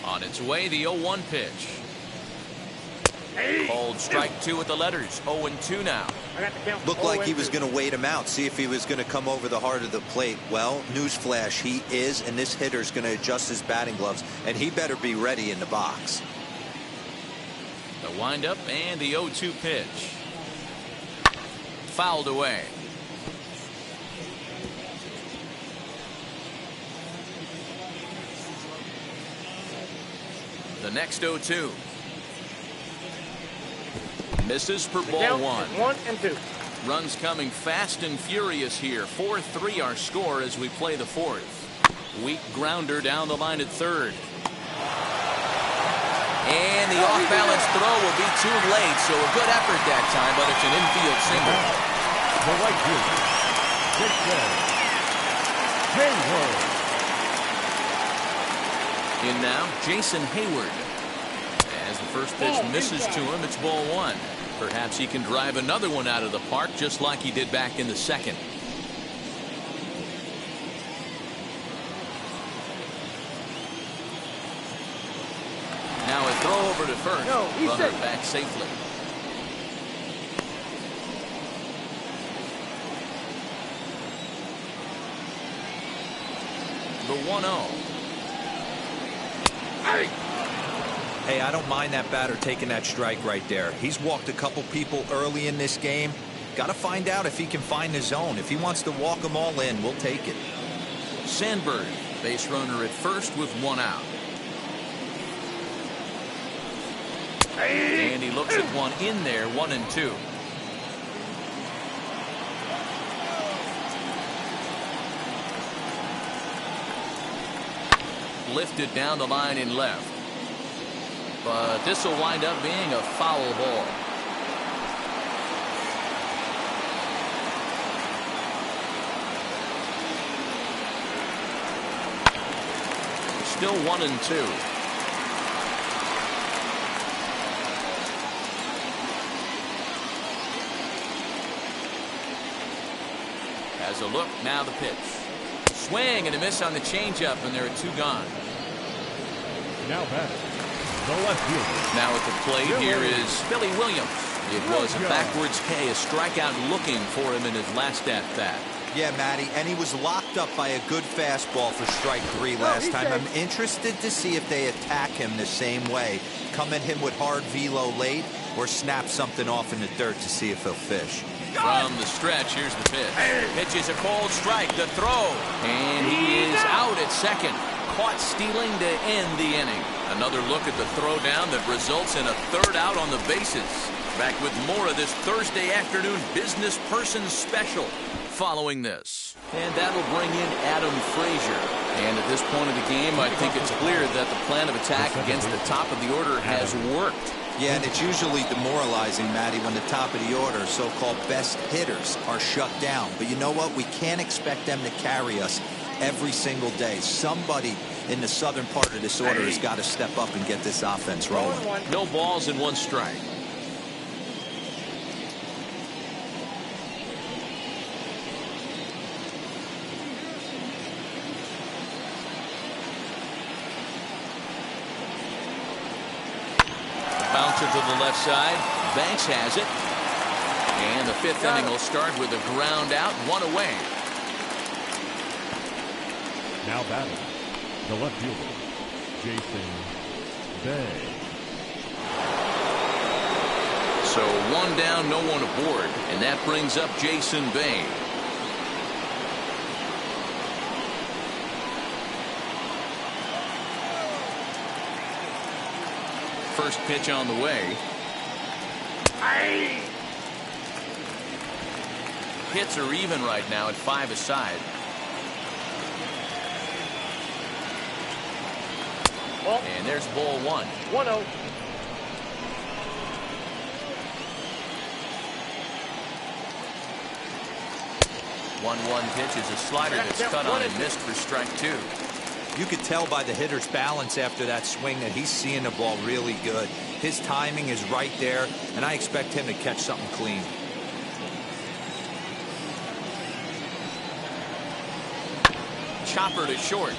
On its way, the 0-1 pitch. Called strike 2 with the letters. 0-2 now. Looked like he was going to wait him out, see if he was going to come over the heart of the plate. Well, newsflash, he is, and this hitter's going to adjust his batting gloves, and he better be ready in the box. The windup and the 0-2 pitch. Fouled away. The next 0-2. Misses for ball 1. 1-2. Runs coming fast and furious here. 4-3 our score as we play the fourth. Weak grounder down the line at third. And the off-balance throw will be too late, so a good effort that time, but it's an infield single. The right fielder, Jason Hayward. In now, Jason Hayward. As the first pitch misses to him, it's ball one. Perhaps he can drive another one out of the park just like he did back in the second. Now a throw over to first. Runner back safely. The 1-0. Hey, I don't mind that batter taking that strike right there. He's walked a couple people early in this game. Got to find out if he can find the zone. If he wants to walk them all in, we'll take it. Sandberg, base runner at first with one out. And he looks at one in there, 1-2. Lifted down the line in left. But this will wind up being a foul ball. Still 1-2. As a look, now the pitch. Swing and a miss on the changeup, and there are two gone. Now batting, the left fielder. Now at the plate here is Billy Williams. It was a backwards K, a strikeout looking for him in his last at-bat. Yeah, Matty, and he was locked up by a good fastball for strike three last time. I'm interested to see if they attack him the same way. Come at him with hard velo late or snap something off in the dirt to see if he'll fish. From the stretch, here's the pitch. Pitch is a cold strike, the throw. And he is out at second. Caught stealing to end the inning. Another look at the throwdown that results in a third out on the bases. Back with more of this Thursday afternoon business person special following this. And that'll bring in Adam Frazier. And at this point of the game, I think it's clear that the plan of attack against the top of the order has worked. Yeah, and it's usually demoralizing, Matty, when the top of the order, so-called best hitters, are shut down. But you know what? We can't expect them to carry us every single day. Somebody in the southern part of this order has got to step up and get this offense rolling. No balls and one strike. Bouncer to the left side. Banks has it. And the fifth inning will start with a ground out, one away. Now batting, the left fielder, Jason Bay. So one down, no one aboard. And that brings up Jason Bay. First pitch on the way. Hits are even right now at 5 aside. And there's ball one. 1-0. One pitch is a slider that's cut on and missed for strike two. You could tell by the hitter's balance after that swing that he's seeing the ball really good. His timing is right there, and I expect him to catch something clean. Chopper to short.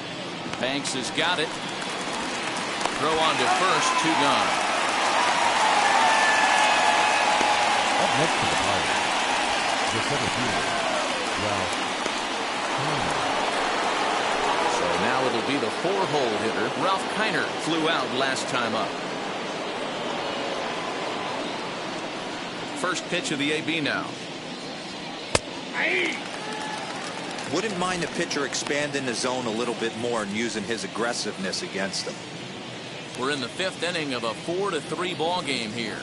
Banks has got it. Throw on to first, two gone. Up next to the Pirates, the center fielder, Ralph. So now it'll be the four-hole hitter. Ralph Kiner flew out last time up. First pitch of the AB now. Wouldn't mind the pitcher expanding the zone a little bit more and using his aggressiveness against them. We're in the fifth inning of a 4-3 ball game here.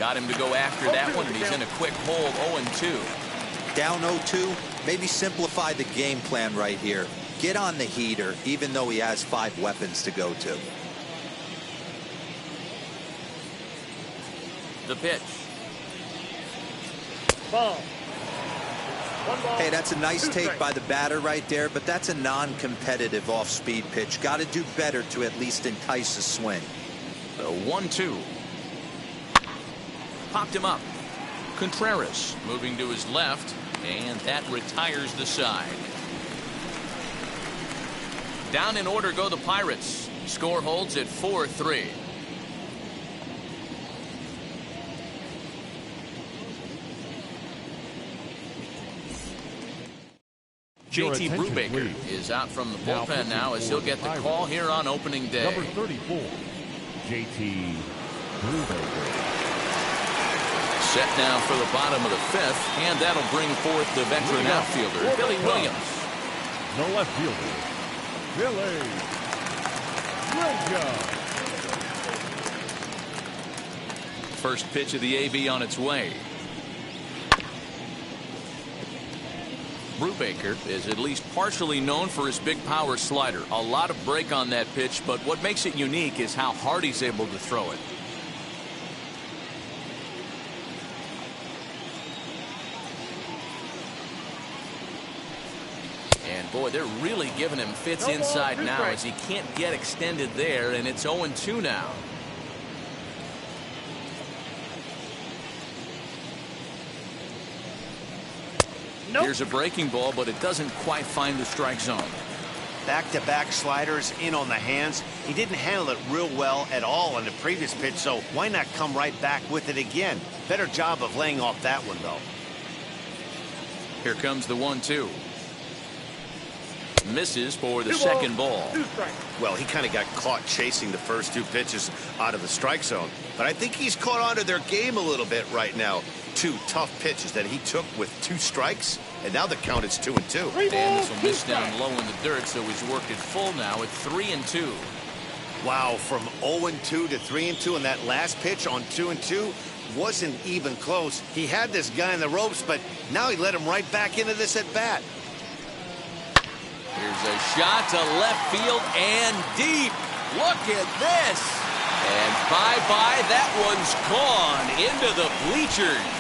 Got him to go after that one, and he's in a quick hole, 0-2. Down 0-2, maybe simplify the game plan right here. Get on the heater, even though he has 5 weapons to go to. The pitch. Ball. One ball. Hey, that's a nice take by the batter right there, but that's a non-competitive off-speed pitch. Got to do better to at least entice a swing. The 1-2. Popped him up. Contreras moving to his left, and that retires the side. Down in order go the Pirates. Score holds at 4-3. JT Brubaker is out from the bullpen now as he'll get the call here on opening day. Number 34, JT Brubaker. Set now for the bottom of the 5th, and that'll bring forth the veteran outfielder, Billy Williams. The left fielder, Billy Williams. First pitch of the AV on its way. Brubaker is at least partially known for his big power slider. A lot of break on that pitch, but what makes it unique is how hard he's able to throw it. And boy, they're really giving him fits inside now as he can't get extended there, and it's 0-2 now. Here's a breaking ball, but it doesn't quite find the strike zone. Back-to-back sliders in on the hands. He didn't handle it real well at all on the previous pitch, so why not come right back with it again? Better job of laying off that one, though. Here comes the 1-2. Misses for the second ball. Well, he kind of got caught chasing the first 2 pitches out of the strike zone, but I think he's caught onto their game a little bit right now. 2 tough pitches that he took with 2 strikes, and now the count is 2-2. And this will miss down low in the dirt, so he's worked it full now at 3-2. Wow, from 0-2 to 3-2, and that last pitch on 2-2 wasn't even close. He had this guy in the ropes, but now he let him right back into this at bat. Here's a shot to left field and deep. Look at this. And bye-bye, that one's gone into the bleachers.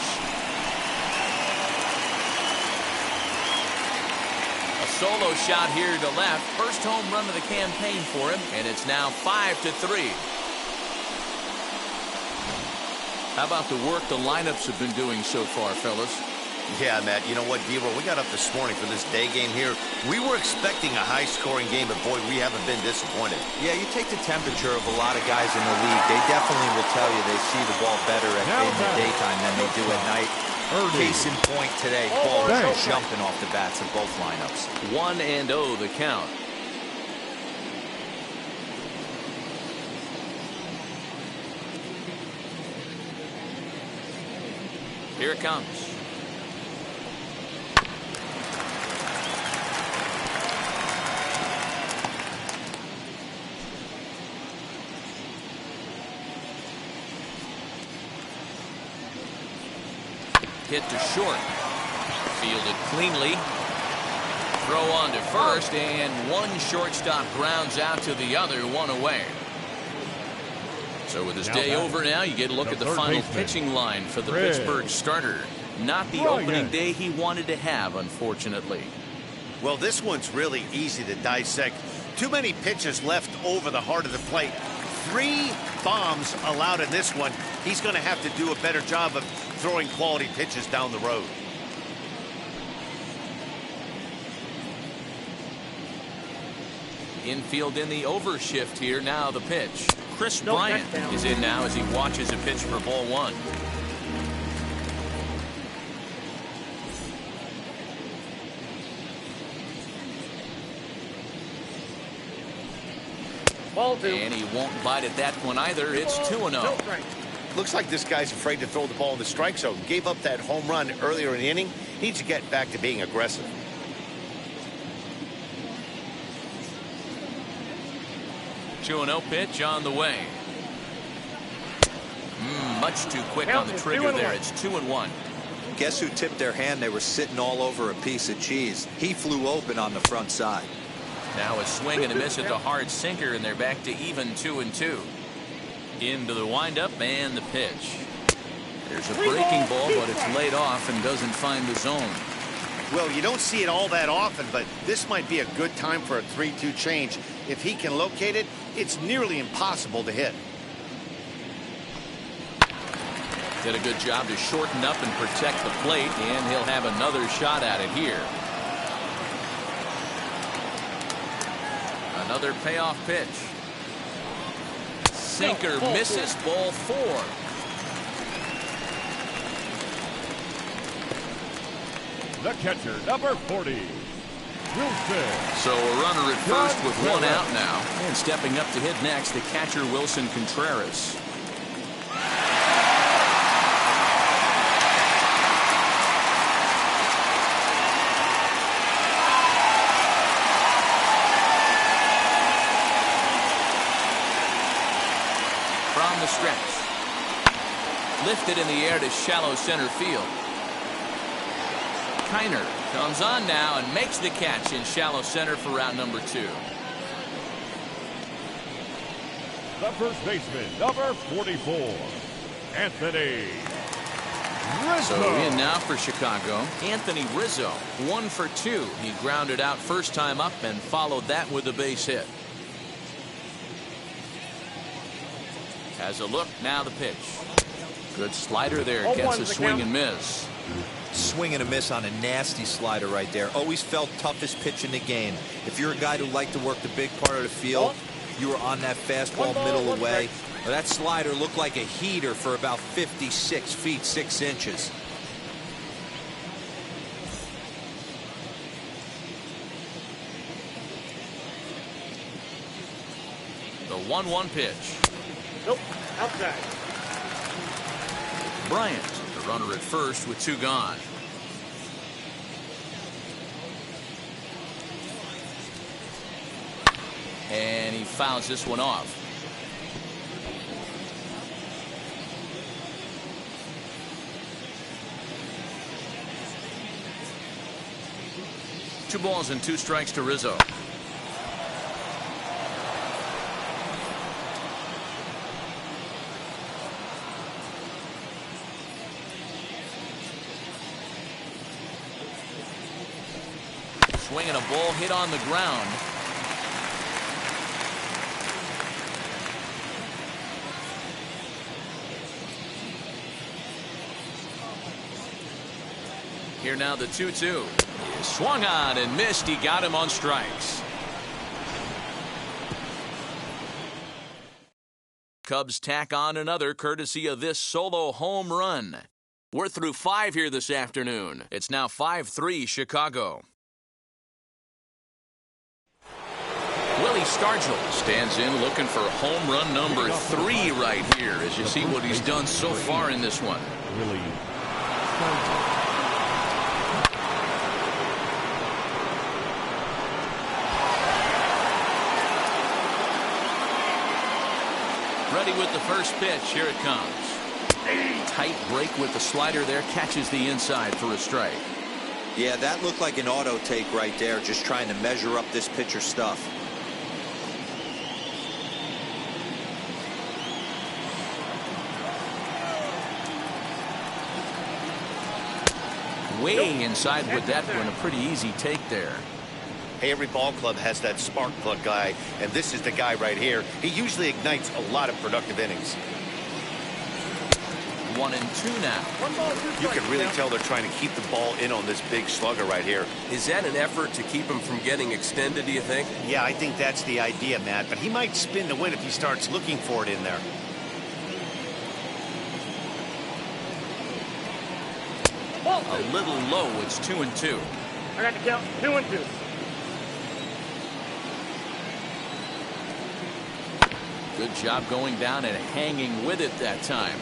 A solo shot here to left. First home run of the campaign for him, and it's now 5-3. How about the work the lineups have been doing so far, fellas? Yeah, Matt, you know what, D-Roll, we got up this morning for this day game here. We were expecting a high-scoring game, but boy, we haven't been disappointed. Yeah, you take the temperature of a lot of guys in the league. They definitely will tell you they see the ball better in the daytime than they do at night. Case in point today, balls are jumping off the bats of both lineups. 1-0 the count. Here it comes. Hit to short. Fielded cleanly. Throw on to first, and one shortstop grounds out to the other, 1 away. So with his day over now, you get a look at the final pitching line for the Pittsburgh starter. Not the opening day he wanted to have, unfortunately. Well, this one's really easy to dissect. Too many pitches left over the heart of the plate. 3 bombs allowed in this one. He's going to have to do a better job of throwing quality pitches down the road. Infield in the overshift here. Now the pitch. Chris Bryant is in now as he watches a pitch for ball 1. Ball 2. And he won't bite at that one either. It's 2-0. Looks like this guy's afraid to throw the ball in the strike zone. Gave up that home run earlier in the inning. Needs to get back to being aggressive. 2-0 pitch on the way. Much too quick on the trigger there. It's 2-1. Guess who tipped their hand? They were sitting all over a piece of cheese. He flew open on the front side. Now a swing and a miss at the hard sinker, and they're back to even 2-2. Into the windup and the pitch. There's a breaking ball, but it's laid off and doesn't find the zone. Well, you don't see it all that often, but this might be a good time for a 3-2 change. If he can locate it, it's nearly impossible to hit. Did a good job to shorten up and protect the plate, and he'll have another shot at it here. Another payoff pitch. Sinker misses, ball 4. The catcher, number 40, Wilson. So a runner at first with one out now. And stepping up to hit next, the catcher, Wilson Contreras. From the stretch. Lifted in the air to shallow center field. Kiner comes on now and makes the catch in shallow center for round number 2. The first baseman, number 44, Anthony Rizzo. So in now for Chicago, Anthony Rizzo, 1 for 2. He grounded out first time up and followed that with a base hit. Has a look, now the pitch. Good slider there, gets a swing and miss. Swing and a miss on a nasty slider right there. Always felt toughest pitch in the game. If you're a guy who liked to work the big part of the field, you were on that fastball middle away. Well, that slider looked like a heater for about 56 feet 6 inches. The 1-1 pitch. Nope, outside. Bryant, the runner at first with 2 gone. And he fouls this one off. Two balls and 2 strikes to Rizzo. Swinging a ball hit on the ground. Here now the 2-2. Swung on and missed. He got him on strikes. Cubs tack on another courtesy of this solo home run. We're through 5 here this afternoon. It's now 5-3 Chicago. Willie Stargell stands in looking for home run number 3 right here as you see what he's done so far in this one. Willie Stargell. Ready with the first pitch. Here it comes. Tight break with the slider there. Catches the inside for a strike. Yeah, that looked like an auto take right there, just trying to measure up this pitcher's stuff. Way inside with that one. A pretty easy take there. Hey, every ball club has that spark plug guy, and this is the guy right here. He usually ignites a lot of productive innings. 1-2 now. You can really tell they're trying to keep the ball in on this big slugger right here. Is that an effort to keep him from getting extended, do you think? Yeah, I think that's the idea, Matt, but he might spin to win if he starts looking for it in there. A little low. It's 2-2. I got to count 2-2. Good job going down and hanging with it that time.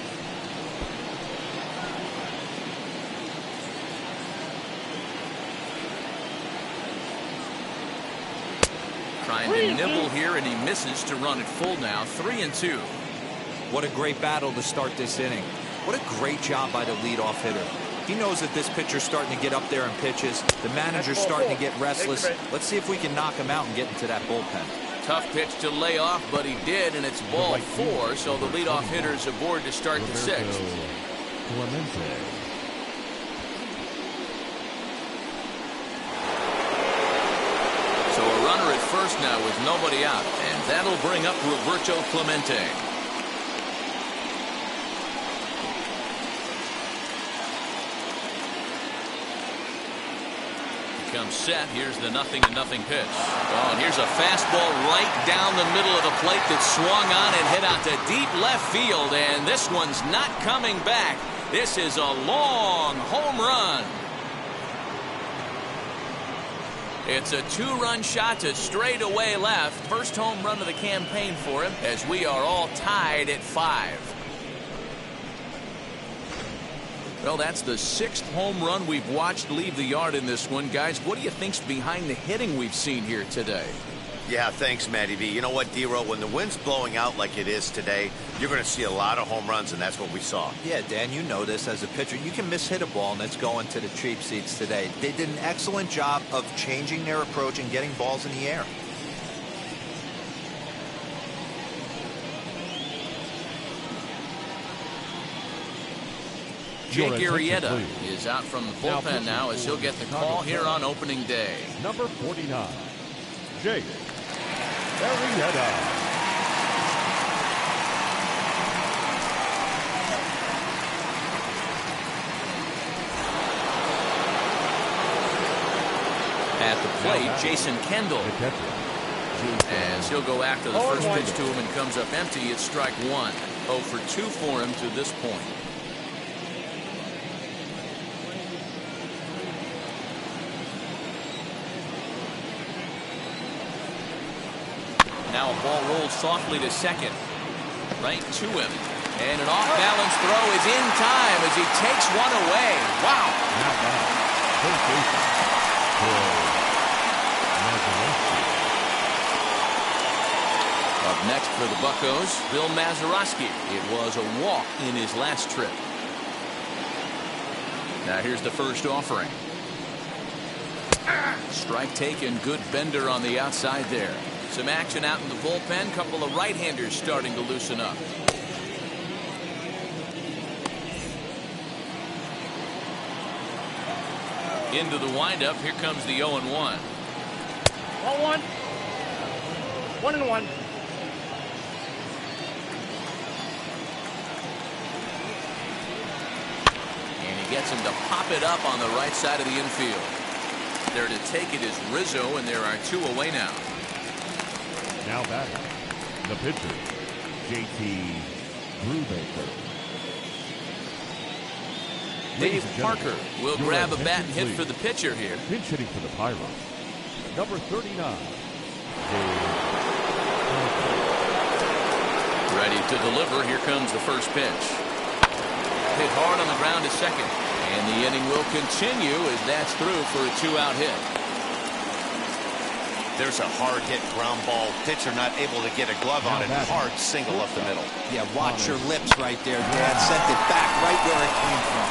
Trying to nibble here, and he misses to run it full now. 3-2. What a great battle to start this inning. What a great job by the leadoff hitter. He knows that this pitcher's starting to get up there in pitches. The manager's starting to get restless. Let's see if we can knock him out and get into that bullpen. Tough pitch to lay off, but he did, and it's ball 4, so the leadoff hitter's aboard to start the 6th. So a runner at first now with nobody out, and that'll bring up Roberto Clemente. Comes set. Here's the 0-0 pitch. Oh, and here's a fastball right down the middle of the plate that swung on and hit out to deep left field, and this one's not coming back. This is a long home run. It's a 2-run shot to straightaway left. First home run of the campaign for him, as we are all tied at 5. Well, that's the 6th home run we've watched leave the yard in this one. Guys, what do you think's behind the hitting we've seen here today? Yeah, thanks, Matty B. You know what, D-Row, when the wind's blowing out like it is today, you're going to see a lot of home runs, and that's what we saw. Yeah, Dan, you know this as a pitcher. You can mishit a ball, and it's going to the cheap seats today. They did an excellent job of changing their approach and getting balls in the air. Jake Arrieta is out from the bullpen now as he'll get the call here on opening day. Number 49, Jake Arrieta. At the plate, Jason Kendall. As he'll go after the first pitch to him and comes up empty, it's strike 1. 0 for 2 for him to this point. Now a ball rolls softly to second. Right to him. And an off-balance throw is in time as he takes one away. Wow. Not bad. Up next for the Buccos, Bill Mazeroski. It was a walk in his last trip. Now here's the first offering. Strike taken. Good bender on the outside there. Some action out in the bullpen. Couple of right-handers starting to loosen up. Into the windup. Here comes the 0-1. 1-1. 1-1. And he gets him to pop it up on the right side of the infield. There to take it is Rizzo, and there are 2 away now. Now batting, the pitcher, J.T. Brubaker. Dave Parker will grab a bat and hit for the pitcher here. Pinch hitting for the Pirates, number 39, Ready to deliver. Here comes the first pitch. Hit hard on the ground to second. And the inning will continue as that's through for a 2-out hit. There's a hard hit ground ball. Pitcher not able to get a glove on it. Hard single up the middle. Yeah, watch your lips right there, Dad. Sent it back right where it came from.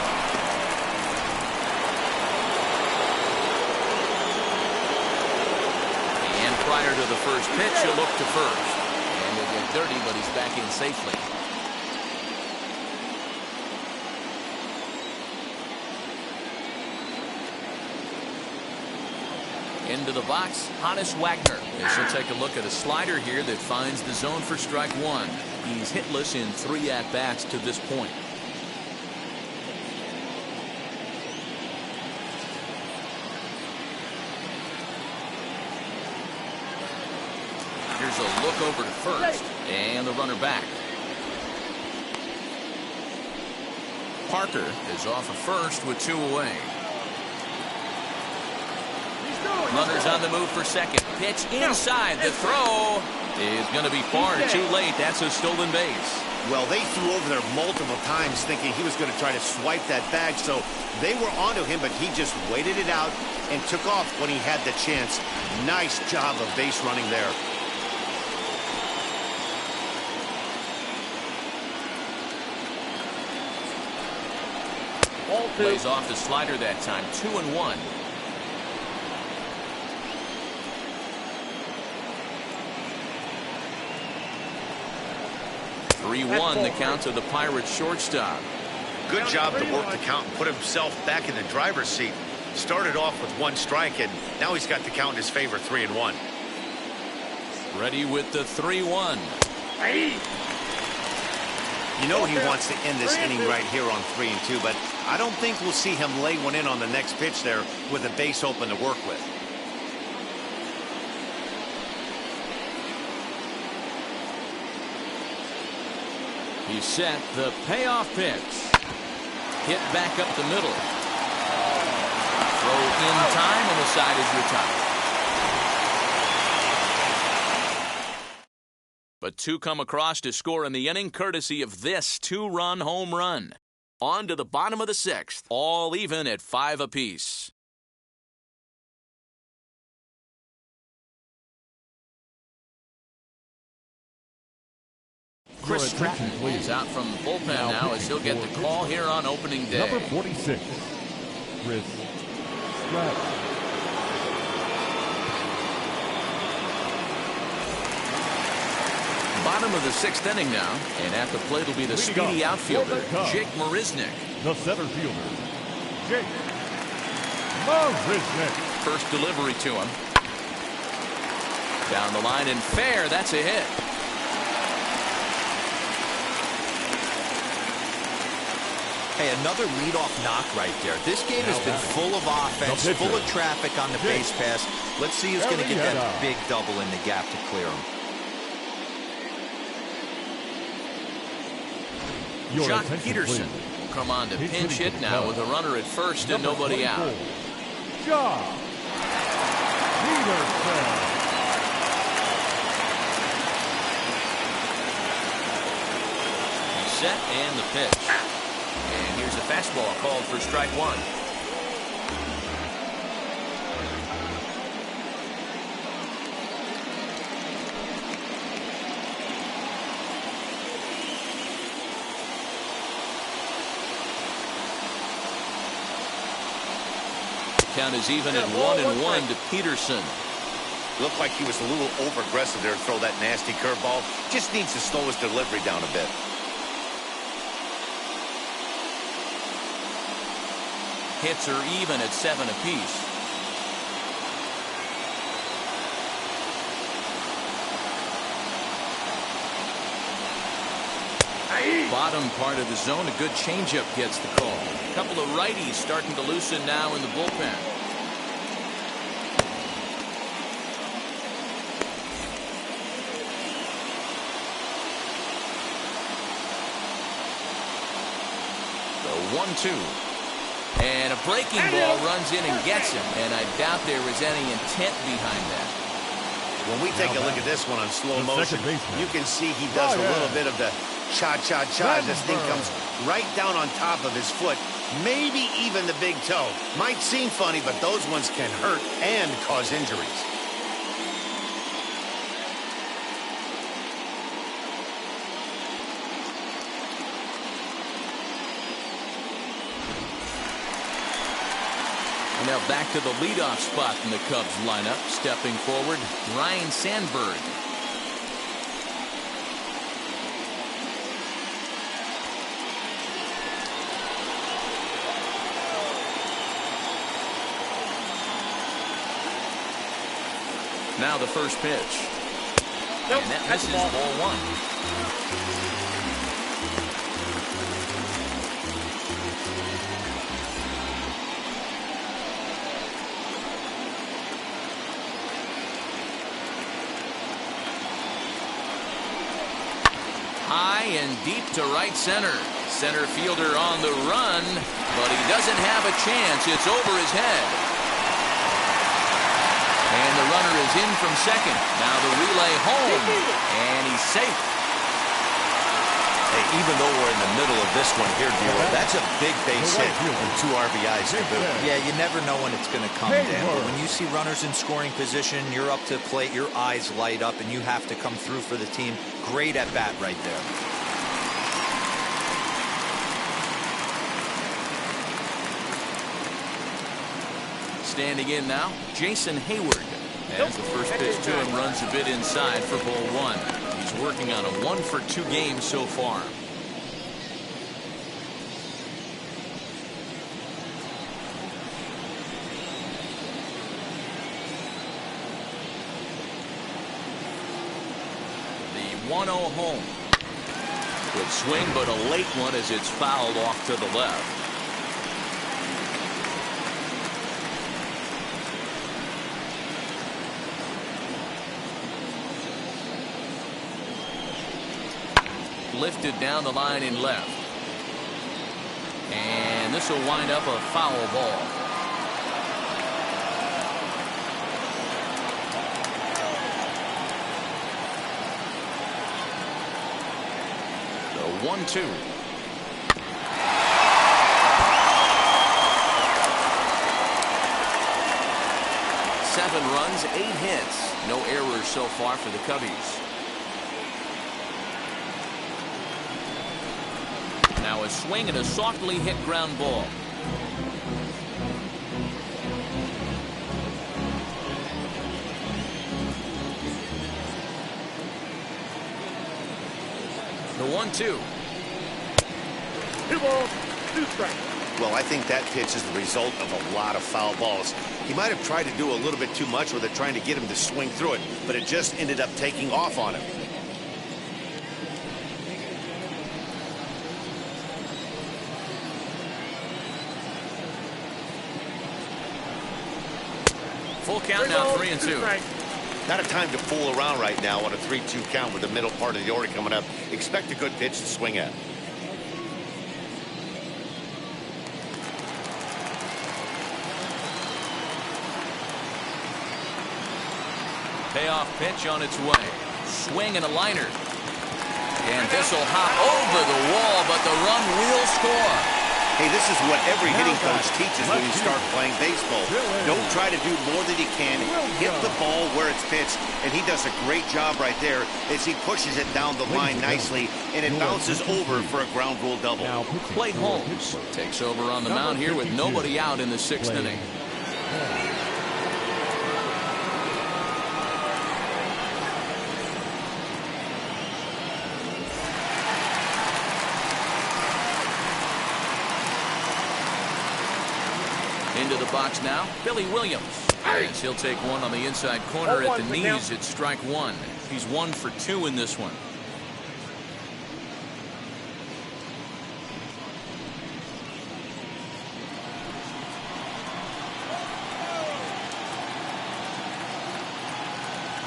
And prior to the first pitch, he'll look to first. And he'll get dirty, but he's back in safely. Into the box, Hannes Wagner. As he'll take a look at a slider here that finds the zone for strike 1. He's hitless in 3 at-bats to this point. Here's a look over to first, and the runner back. Parker is off of first with 2 away. Runners on the move for second. Pitch inside. The throw is going to be far too late. That's a stolen base. Well, they threw over there multiple times thinking he was going to try to swipe that bag, so they were onto him, but he just waited it out and took off when he had the chance. Nice job of base running there. Ball 2. Lays off the slider that time. 2-1. The count to the Pirates shortstop. Good job to work the count and put himself back in the driver's seat. Started off with 1 strike, and now he's got the count in his favor, 3-1. Ready with the 3-1. You know he wants to end this inning right here on 3-2, but I don't think we'll see him lay one in on the next pitch there with a base open to work with. He's set the payoff pitch. Hit back up the middle. Throw in time, and the side is retired. But 2 come across to score in the inning, courtesy of this 2-run home run. On to the bottom of the 6th, all even at 5 apiece. Chris Stratton is out from the bullpen now as he'll get the call here on opening day. Number 46, Chris Stratton. Bottom of the 6th inning now, and at the plate will be the speedy outfielder, Jake Marisnick. The center fielder, Jake Marisnick. First delivery to him. Down the line and fair, that's a hit. Hey, another leadoff knock right there. This game has been full of offense, full of traffic on the base pass. Let's see who's going to get that big double in the gap to clear him. Jock Peterson will come on to pinch hit now with a runner at first and nobody out. Jock Peterson. Set and the pitch. And here's a fastball called for strike 1. Count is even at 1-1 to Peterson. Looked like he was a little over-aggressive there to throw that nasty curveball. Just needs to slow his delivery down a bit. Hits are even at 7 apiece. Bottom part of the zone, a good changeup gets the call. A couple of righties starting to loosen now in the bullpen. The 1-2. And a breaking ball runs in and gets him. And I doubt there was any intent behind that. When we take a look at this one on slow motion, you can see he does a little bit of the cha-cha-cha as this thing comes right down on top of his foot, maybe even the big toe. Might seem funny, but those ones can hurt and cause injuries. Now back to the leadoff spot in the Cubs lineup. Stepping forward, Ryan Sandberg. Now the first pitch. And that misses ball 1. High and deep to right center. Center fielder on the run, but he doesn't have a chance. It's over his head. And the runner is in from second. Now the relay home, and he's safe. Hey, even though we're in the middle of this one here, Bureau, that's a big base hit and 2 RBIs to boot. Yeah, you never know when it's going to come down. But when you see runners in scoring position, you're up to the plate, your eyes light up, and you have to come through for the team. Great at bat right there. Standing in now, Jason Hayward. As the first pitch to him runs a bit inside for ball one. He's working on a 1-for-2 game so far. The 1-0 home. Good swing, but a late one as it's fouled off to the left. Lifted down the line in left. And this will wind up a foul ball. The 1-2. Seven runs, 8 hits. No errors so far for the Cubbies. Now a swing and a softly hit ground ball. The 1-2. 2 balls, 2 strikes. Well, I think that pitch is the result of a lot of foul balls. He might have tried to do a little bit too much with it, trying to get him to swing through it, but it just ended up taking off on him. Full count now, 3-2. Not a time to fool around right now on a 3-2 count with the middle part of the order coming up. Expect a good pitch to swing at. Payoff pitch on its way. Swing and a liner. And this will hop over the wall, but the run will score. Hey, this is what every hitting coach teaches when you start playing baseball. Don't try to do more than you can. Hit the ball where it's pitched, and he does a great job right there as he pushes it down the line nicely, and it bounces over for a ground rule double. Clay Holmes takes over on the mound here with nobody out in the 6th inning. Into the box now, Billy Williams. As he'll take one on the inside corner at the knees. It's strike one. He's 1 for 2 in this one.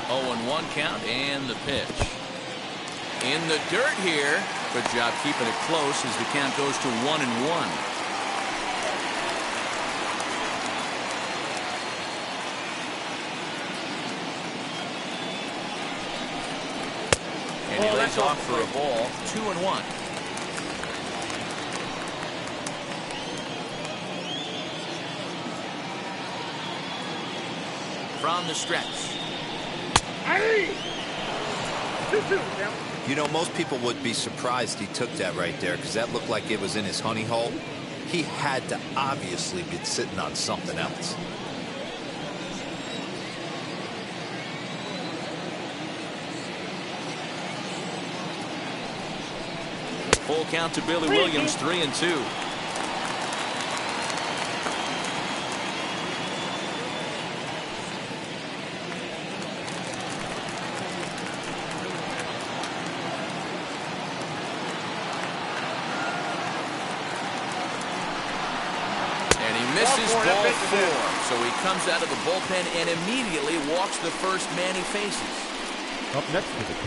Oh, and 1 count and the pitch. In the dirt here. Good job keeping it close as the count goes to 1-1. And he lays off for a ball. 2-1. From the stretch. You know, most people would be surprised he took that right there because that looked like it was in his honey hole. He had to obviously be sitting on something else. Full count to Billy Williams, 3-2. And he misses ball 4. So he comes out of the bullpen and immediately walks the first man he faces. Up next for the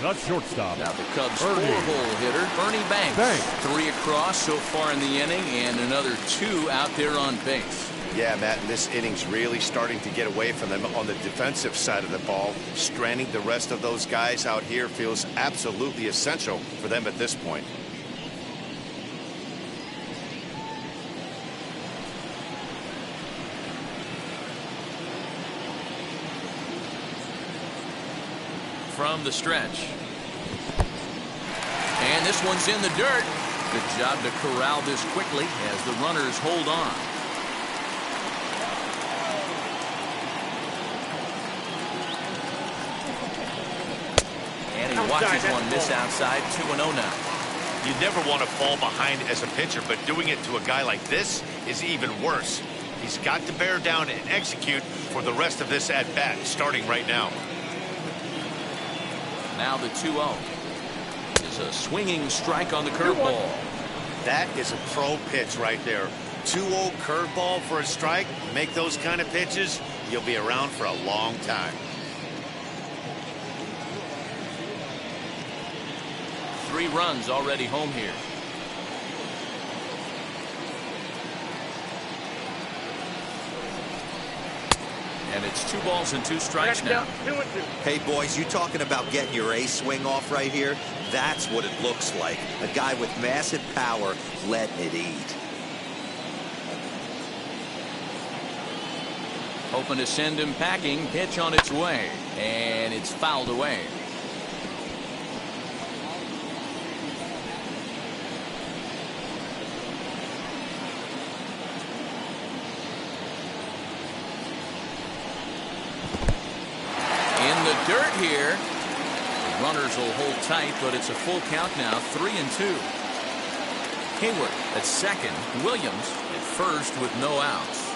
Cubs, the shortstop. Now the Cubs' 4-hole hitter, Ernie Banks. 3 across so far in the inning, and another 2 out there on base. Yeah, Matt, and this inning's really starting to get away from them on the defensive side of the ball. Stranding the rest of those guys out here feels absolutely essential for them at this point. From the stretch. And this one's in the dirt. Good job to corral this quickly as the runners hold on. Watches one miss outside, 2-0 now. You never want to fall behind as a pitcher, but doing it to a guy like this is even worse. He's got to bear down and execute for the rest of this at-bat, starting right now. Now the 2-0. Is a swinging strike on the curveball. That is a pro pitch right there. 2-0 curveball for a strike. Make those kind of pitches, you'll be around for a long time. 3 runs already home here. And it's 2 balls and 2 strikes now. Hey, boys, you talking about getting your A swing off right here? That's what it looks like. A guy with massive power letting it eat. Hoping to send him packing. Pitch on its way. And it's fouled away. Dirt here. The runners will hold tight, but it's a full count now, 3-2. Hayward at second, Williams at first with no outs.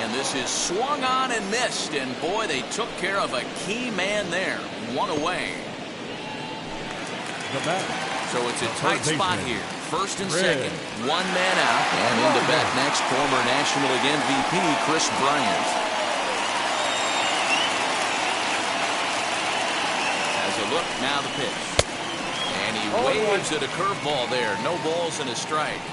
And this is swung on and missed, and boy, they took care of a key man there. 1 away. So it's a tight spot here. First and second, 1 man out, and into bat next, former National League MVP Chris Bryant. Has a look, now the pitch. And he waves at a curveball there. No balls and a strike.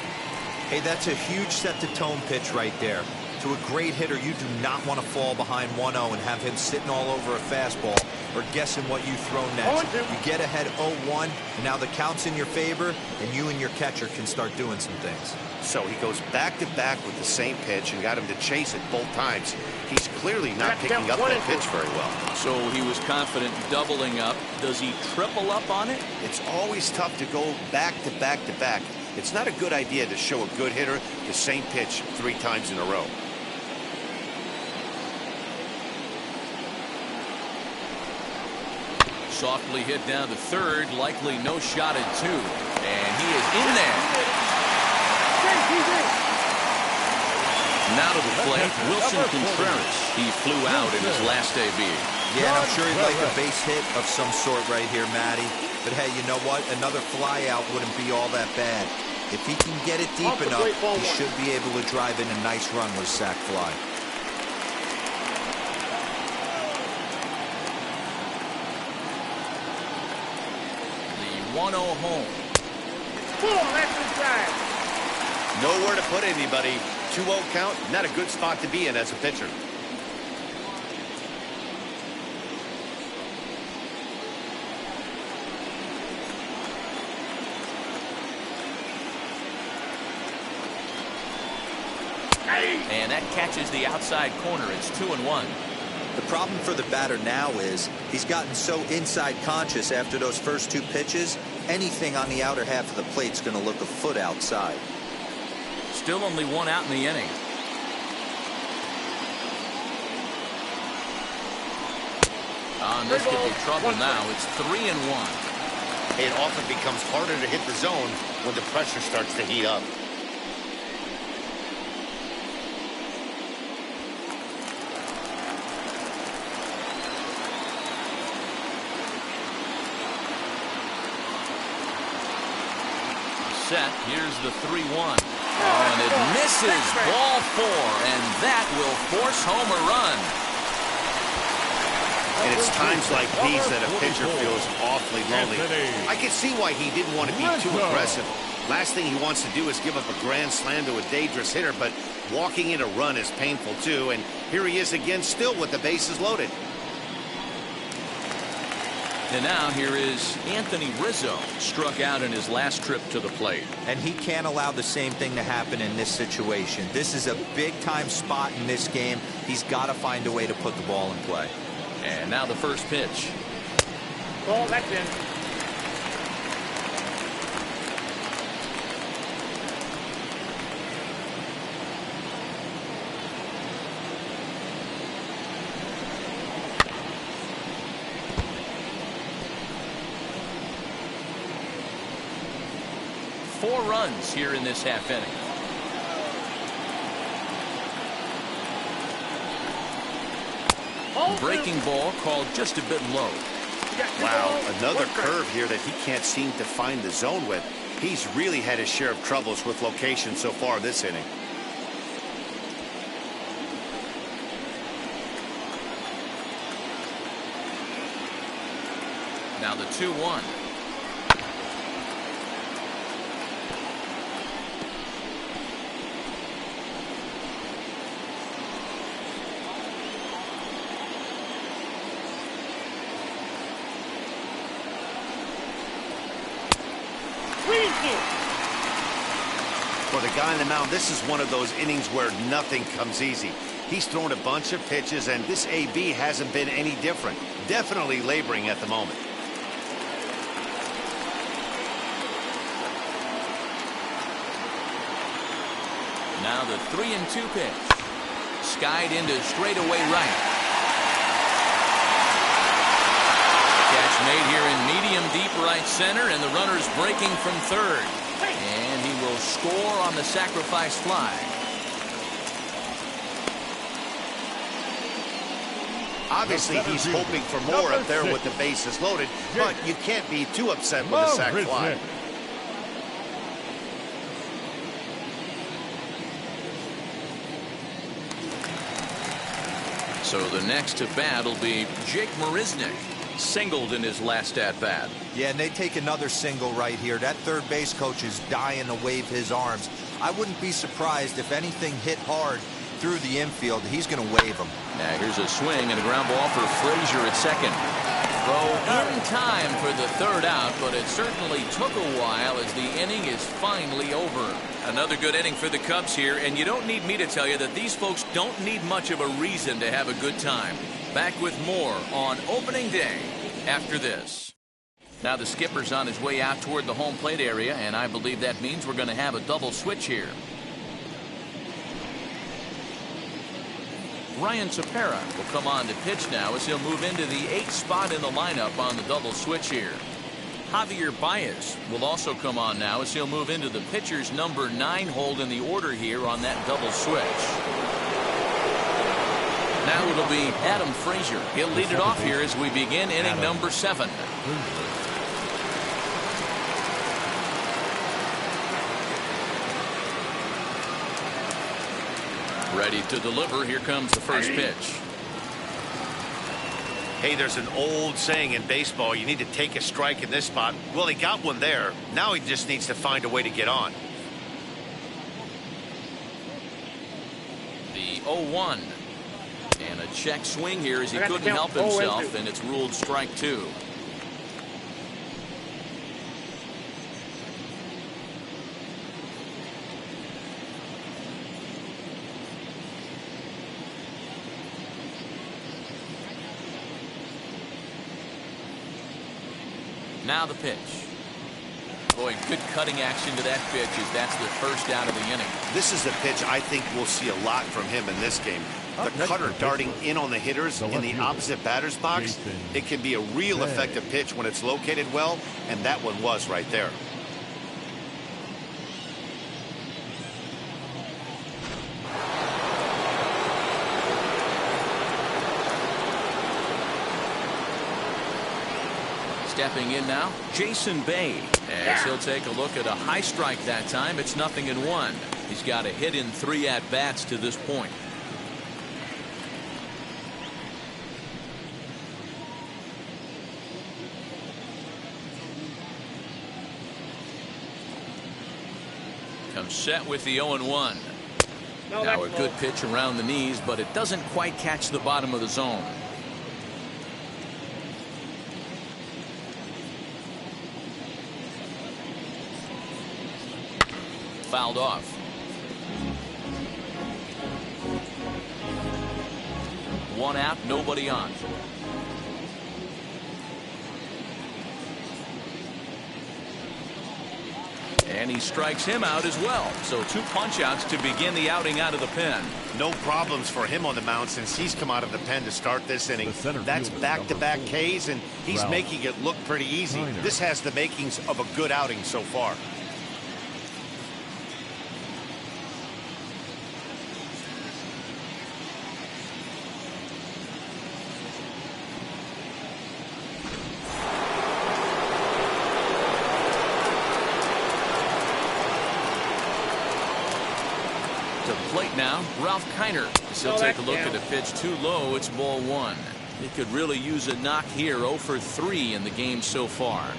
Hey, that's a huge set-the-tone pitch right there. To a great hitter, you do not want to fall behind 1-0 and have him sitting all over a fastball or guessing what you throw next. You get ahead 0-1, and now the count's in your favor, and you and your catcher can start doing some things. So he goes back-to-back with the same pitch and got him to chase it both times. He's clearly not picking up that pitch very well. So he was confident doubling up. Does he triple up on it? It's always tough to go back-to-back-to-back. It's not a good idea to show a good hitter the same pitch 3 times in a row. Softly hit down to third, likely no shot at 2. And he is in there. Now to the plate, Wilson Contreras. He flew out in his last AB. Yeah, and I'm sure he'd like a base hit of some sort right here, Matty. But hey, you know what? Another fly out wouldn't be all that bad. If he can get it deep enough, he should be able to drive in a nice run with a sac fly. The 1-0 home. Nowhere to put anybody. 2-0 count, not a good spot to be in as a pitcher. And that catches the outside corner. It's 2-1. The problem for the batter now is he's gotten so inside conscious after those first 2 pitches, anything on the outer half of the plate's going to look a foot outside. Still only 1 out in the inning. This could be trouble now. It's 3-1. It often becomes harder to hit the zone when the pressure starts to heat up. Set. Here's the 3-1. Oh, and it misses. Ball 4, and that will force home a run. And it's times like these that a pitcher feels awfully lonely. I can see why he didn't want to be too aggressive. Last thing he wants to do is give up a grand slam to a dangerous hitter, but walking in a run is painful too. And here he is again, still with the bases loaded. And now here is Anthony Rizzo, struck out in his last trip to the plate. And he can't allow the same thing to happen in this situation. This is a big-time spot in this game. He's got to find a way to put the ball in play. And now the first pitch. Ball, that's in. 4 runs here in this half inning. Breaking ball called just a bit low. Wow, another curve here that he can't seem to find the zone with. He's really had his share of troubles with location so far this inning. Now the 2-1. For the guy on the mound, this is one of those innings where nothing comes easy. He's thrown a bunch of pitches, and this AB hasn't been any different. Definitely laboring at the moment. Now the 3-2 pitch. Skied into straightaway right. Catch made here in medium deep right center, and the runner's breaking from third. And he will score on the sacrifice fly. Obviously, he's hoping for more up there with the bases loaded, but you can't be too upset with a sac fly. So the next to bat will be Jake Marisnick. Singled in his last at-bat. Yeah, and they take another single right here. That third base coach is dying to wave his arms. I wouldn't be surprised if anything hit hard through the infield. He's going to wave them. Now here's a swing and a ground ball for Frazier at second. Throw in time for the third out, but it certainly took a while as the inning is finally over. Another good inning for the Cubs here, and you don't need me to tell you that these folks don't need much of a reason to have a good time. Back with more on opening day after this. Now the skipper's on his way out toward the home plate area, and I believe that means we're going to have a double switch here. Ryan Tepera will come on to pitch now as he'll move into the 8th spot in the lineup on the double switch here. Javier Baez will also come on now as he'll move into the pitcher's number 9 hold in the order here on that double switch. Now it'll be Adam Frazier. He'll lead it off here as we begin inning number 7. Ready to deliver. Here comes the first pitch. Hey, there's an old saying in baseball, you need to take a strike in this spot. Well, he got one there. Now he just needs to find a way to get on. The 0-1. And a check swing here as he couldn't help himself, and it's ruled strike 2. Now the pitch. Boy, good cutting action to that pitch as that's the first out of the inning. This is a pitch I think we'll see a lot from him in this game. The cutter darting in on the hitters in the opposite batter's box. It can be a real effective pitch when it's located well, and that one was right there. Stepping in now, Jason Bay. As he'll take a look at a high strike that time. It's 0-1. He's got a hit in 3 at-bats to this point. Comes set with the 0-1. Now a good pitch around the knees, but it doesn't quite catch the bottom of the zone. Fouled off. One out, nobody on. And he strikes him out as well. So 2 punch outs to begin the outing out of the pen. No problems for him on the mound since he's come out of the pen to start this inning. That's back-to-back Ks, and he's making it look pretty easy. This has the makings of a good outing so far. Ralph Kiner. He'll take a look at a pitch too low. It's ball one. He could really use a knock here. 0 for 3 in the game so far.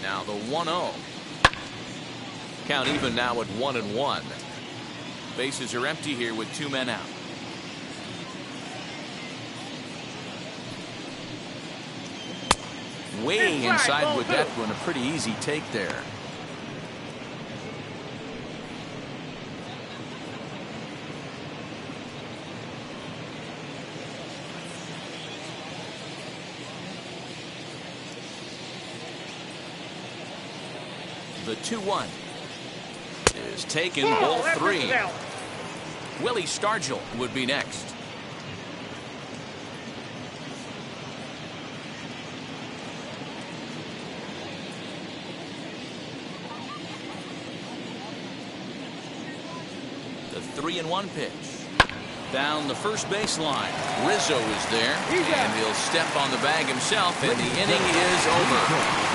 Now the 1-0. Count even now at 1-1. Bases are empty here with 2 men out. Way inside with that one. A pretty easy take there. The 2-1 is taken. Ball 3. Willie Stargell would be next. The 3-1 pitch. Down the first baseline. Rizzo is there, and he'll step on the bag himself, and the inning is over.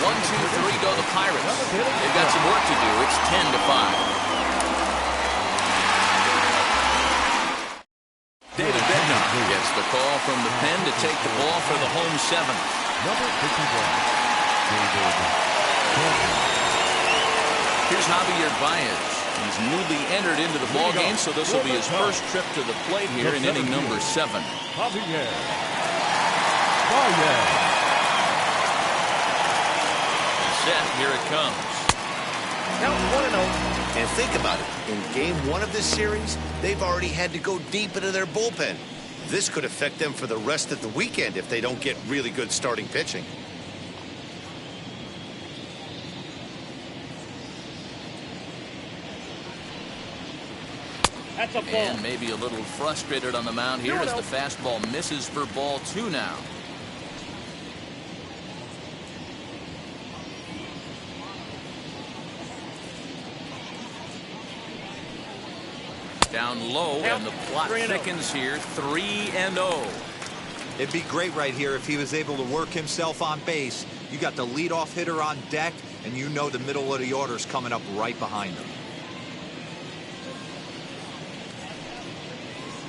1, 2, 3 go the Pirates. They've got some work to do. It's 10-5. David Bednar gets the call from the pen to take the ball for the home 7th. Number 51. Here's Javier Baez. He's newly entered into the ball game, so this will be his first trip to the plate here in inning number 7. Javier Baez. Set, here it comes. Count 1-0. And think about it. In game 1 of this series, they've already had to go deep into their bullpen. This could affect them for the rest of the weekend if they don't get really good starting pitching. That's a ball. And maybe a little frustrated on the mound here as the fastball misses for ball 2 now. Down low, and the plot thickens here. 3-0. It'd be great right here if he was able to work himself on base. You got the leadoff hitter on deck, and you know the middle of the order is coming up right behind him.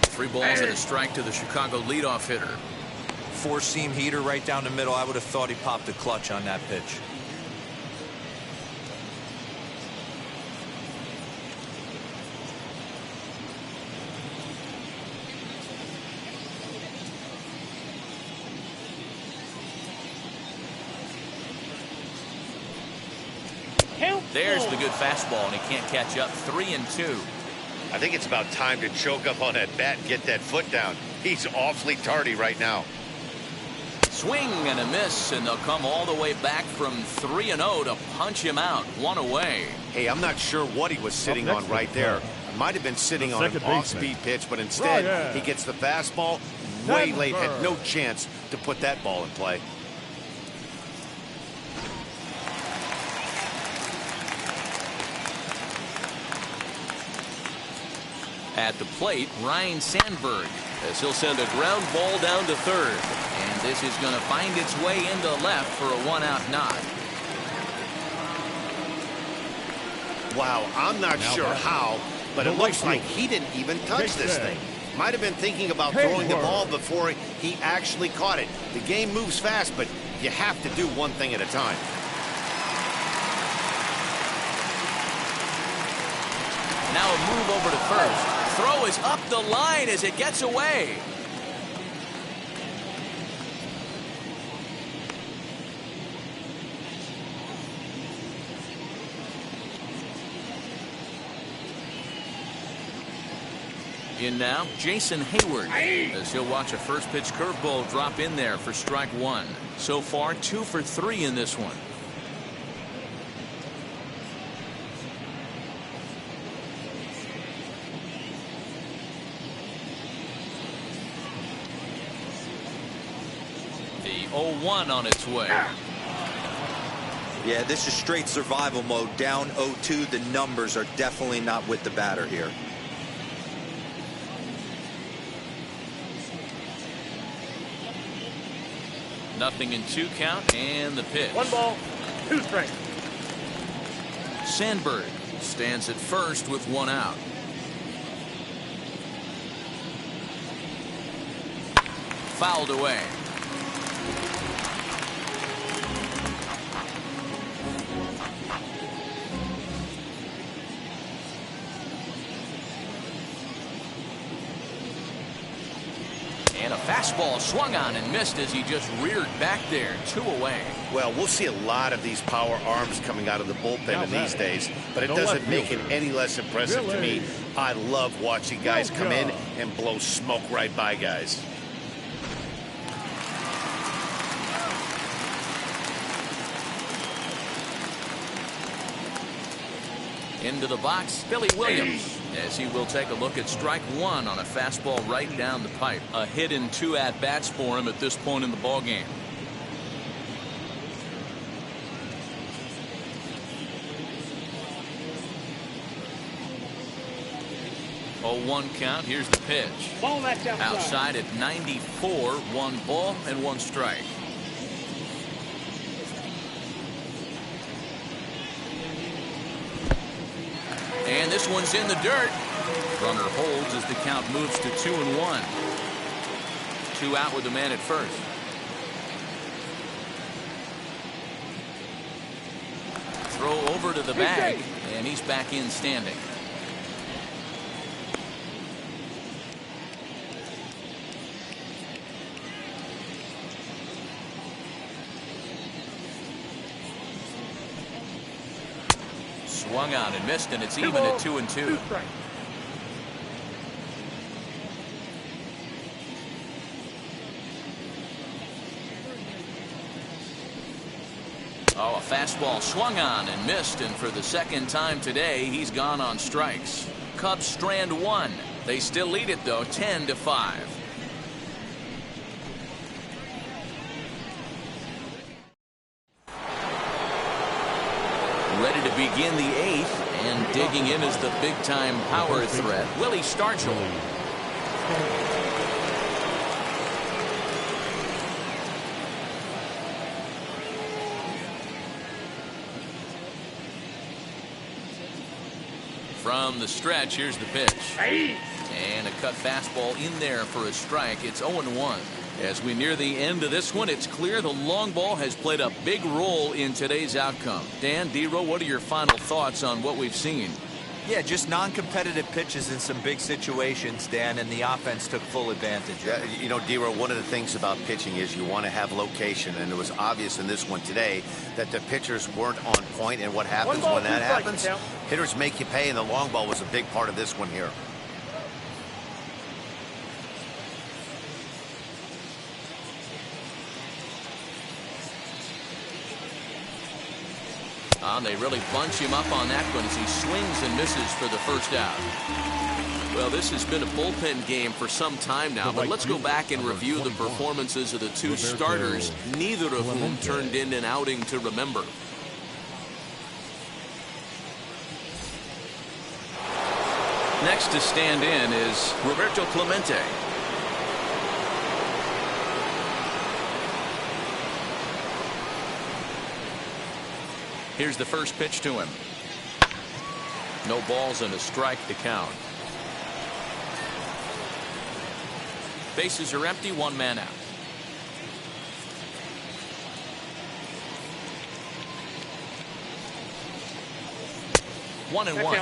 3 balls and a strike to the Chicago leadoff hitter. 4-seam heater right down the middle. I would have thought he popped a clutch on that pitch. There's the good fastball, and he can't catch up. 3-2. I think it's about time to choke up on that bat and get that foot down. He's awfully tardy right now. Swing and a miss, and they'll come all the way back from 3-0 to punch him out. 1 away. Hey, I'm not sure what he was sitting on right there. It might have been sitting on an off-speed pitch, but instead he gets the fastball way late. Had no chance to put that ball in play. At the plate, Ryan Sandberg, as he'll send a ground ball down to third. And this is going to find its way into left for a 1-out nod. Wow, I'm not sure how, but it looks like he didn't even touch this thing. Might have been thinking about throwing the ball before he actually caught it. The game moves fast, but you have to do one thing at a time. Now a move over to first. Throw is up the line as it gets away. In now, Jason Hayward, as he'll watch a first pitch curveball drop in there for strike 1. So far, 2 for 3 in this one. The 0-1 on its way. Yeah, this is straight survival mode. Down 0-2. The numbers are definitely not with the batter here. 0-2 count, and the pitch. 1 ball, 2 strikes. Sandberg stands at first with 1 out. Fouled away. And a fastball swung on and missed as he just reared back there. 2 away. Well, we'll see a lot of these power arms coming out of the bullpen in these days, but it doesn't make it any less impressive to me. I love watching guys come in and blow smoke right by guys. Into the box, Billy Williams, as he will take a look at strike 1 on a fastball right down the pipe. A hit in 2 at-bats for him at this point in the ballgame. 0-1 count. Here's the pitch. Ball that's outside at 94, 1 ball and 1 strike. And this one's in the dirt. Runner holds as the count moves to 2-1. 2 out with the man at first. Throw over to the bag, and he's back in standing. Swung on and missed, and it's even at 2-2. Oh, a fastball swung on and missed, and for the second time today, he's gone on strikes. Cubs strand 1. They still lead it, though, 10-5. Ready to begin the 8th, and digging in is the big-time power threat, Willie Stargell. From the stretch, here's the pitch. And a cut fastball in there for a strike. It's 0-1. As we near the end of this one, it's clear the long ball has played a big role in today's outcome. Dan, D-Row, what are your final thoughts on what we've seen? Yeah, just non-competitive pitches in some big situations, Dan, and the offense took full advantage. Yeah, you know, D-Row, one of the things about pitching is you want to have location, and it was obvious in this one today that the pitchers weren't on point, and what happens when that happens? Hitters make you pay, and the long ball was a big part of this one here. They really bunch him up on that one as he swings and misses for the first out. Well, this has been a bullpen game for some time now, but let's go back and review the performances of the 2 starters, neither of whom turned in an outing to remember. Next to stand in is Roberto Clemente. Here's the first pitch to him. No balls and a strike to count. Bases are empty, 1 man out. One and one.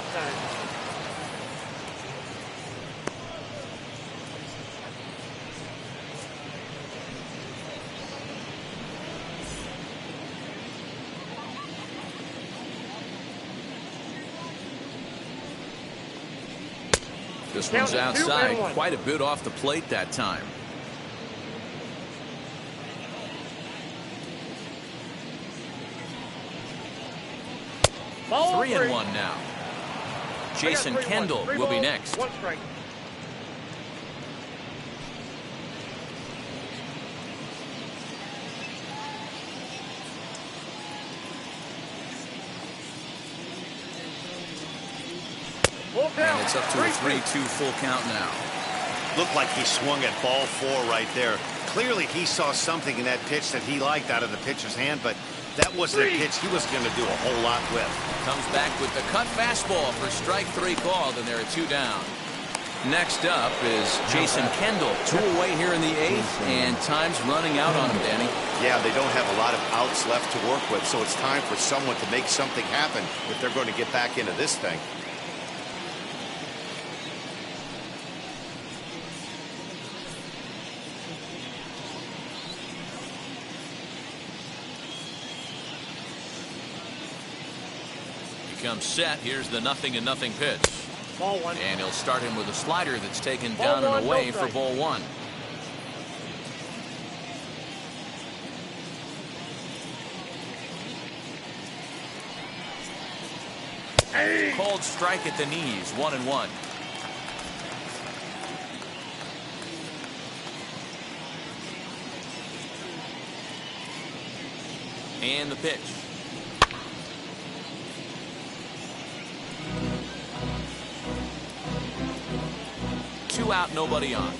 This one's outside, quite a bit off the plate that time. Ball 3-1 now. Jason Kendall will be next. 1 strike. And it's up to a 3-2 full count now. Looked like he swung at ball 4 right there. Clearly, he saw something in that pitch that he liked out of the pitcher's hand, but that wasn't a pitch he was going to do a whole lot with. Comes back with the cut fastball for strike 3 called, and there are 2 down. Next up is Jason Kendall. 2 away here in the 8th, and time's running out on him, Danny. Yeah, they don't have a lot of outs left to work with, so it's time for someone to make something happen if they're going to get back into this thing. He comes set. Here's the 0-0 pitch. Ball 1. And he'll start him with a slider that's taken down and away for ball 1. Hey. Cold strike at the knees, 1-1. And the pitch. Two out, nobody on.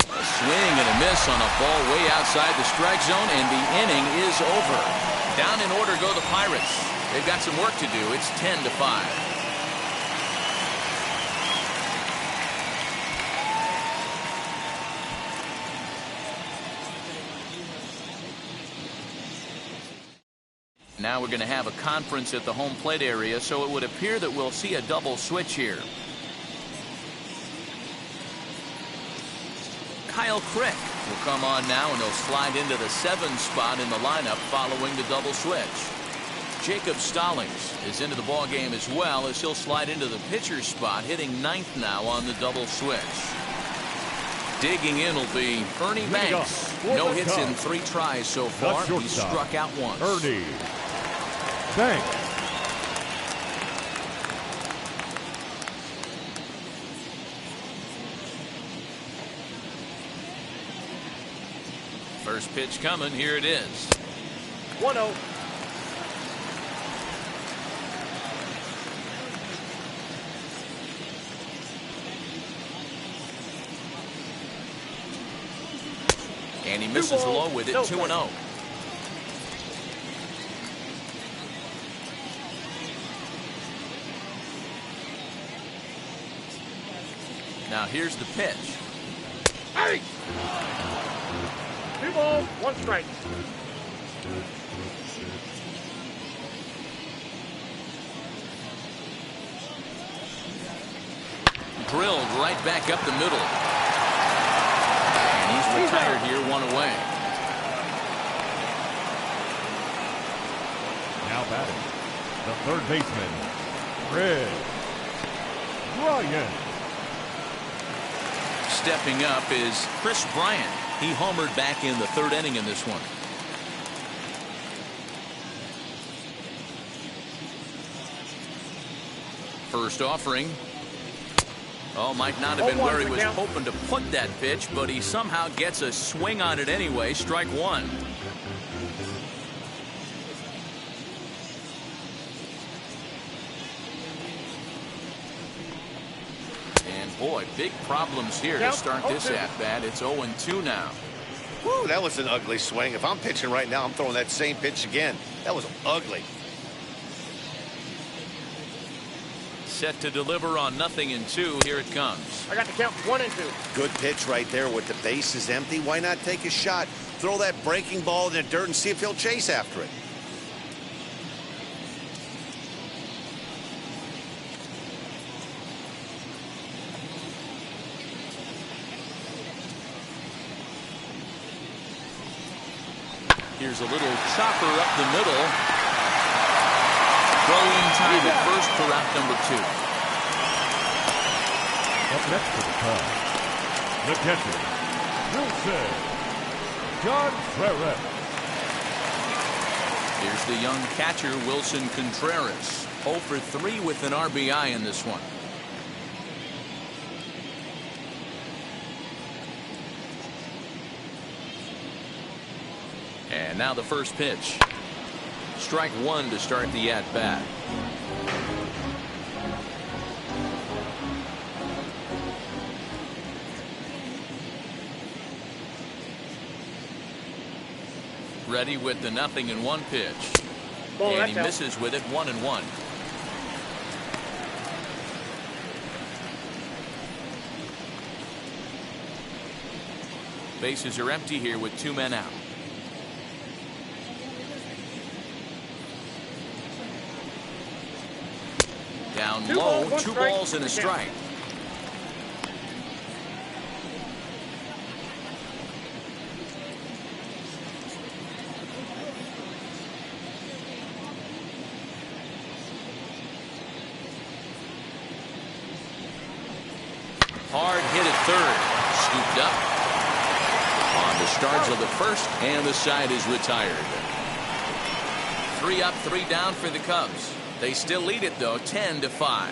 A swing and a miss on a ball way outside the strike zone, and the inning is over. Down in order go the Pirates. They've got some work to do. It's 10-5. Now we're going to have a conference at the home plate area, so it would appear that we'll see a double switch here. Kyle Crick will come on now, and he'll slide into the 7th spot in the lineup following the double switch. Jacob Stallings is into the ball game as well, as he'll slide into the pitcher's spot, hitting 9th now on the double switch. Digging in will be Ernie Banks. No hits in 3 tries so far. He struck out once. Ernie Banks. First pitch coming. Here it is. 1-0. And he misses low with it. 2-0. Now here's the pitch. Hey! 2 balls, 1 strike. Drilled right back up the middle. And he's retired here, 1 away. Now batting, the third baseman, Chris Bryant. Stepping up is Chris Bryant. He homered back in the 3rd inning in this one. First offering. Oh, might not have been where he was hoping to put that pitch, but he somehow gets a swing on it anyway. Strike 1. Boy, big problems here to start this at-bat. It's 0-2 now. Woo, that was an ugly swing. If I'm pitching right now, I'm throwing that same pitch again. That was ugly. Set to deliver on 0-2. Here it comes. I got the count 1-2. Good pitch right there with the bases empty. Why not take a shot? Throw that breaking ball in the dirt and see if he'll chase after it. Here's a little chopper up the middle. Throw-in time at first for out number 2. Up next for the Cubs, the catcher, Wilson Contreras. Here's the young catcher, Wilson Contreras. 0 for 3 with an RBI in this one. And now the first pitch. Strike 1 to start the at-bat. Ready with the 0-1 pitch. Ball, And he that's out. misses with it, 1-1. Bases are empty here with 2 men out. Down Two low, balls, one 2 strike, balls and a again. strike. Hard hit at third. Scooped up on the starts of the first, and the side is retired. 3 up, 3 down for the Cubs. They still lead it, though, 10-5.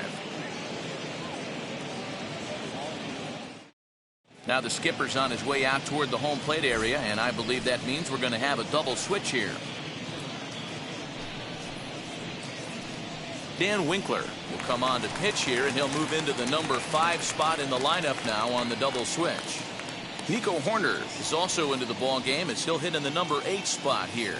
Now the skipper's on his way out toward the home plate area, and I believe that means we're going to have a double switch here. Dan Winkler will come on to pitch here, and he'll move into the number 5 spot in the lineup now on the double switch. Nico Horner is also into the ball game as he'll hit in the number 8 spot here.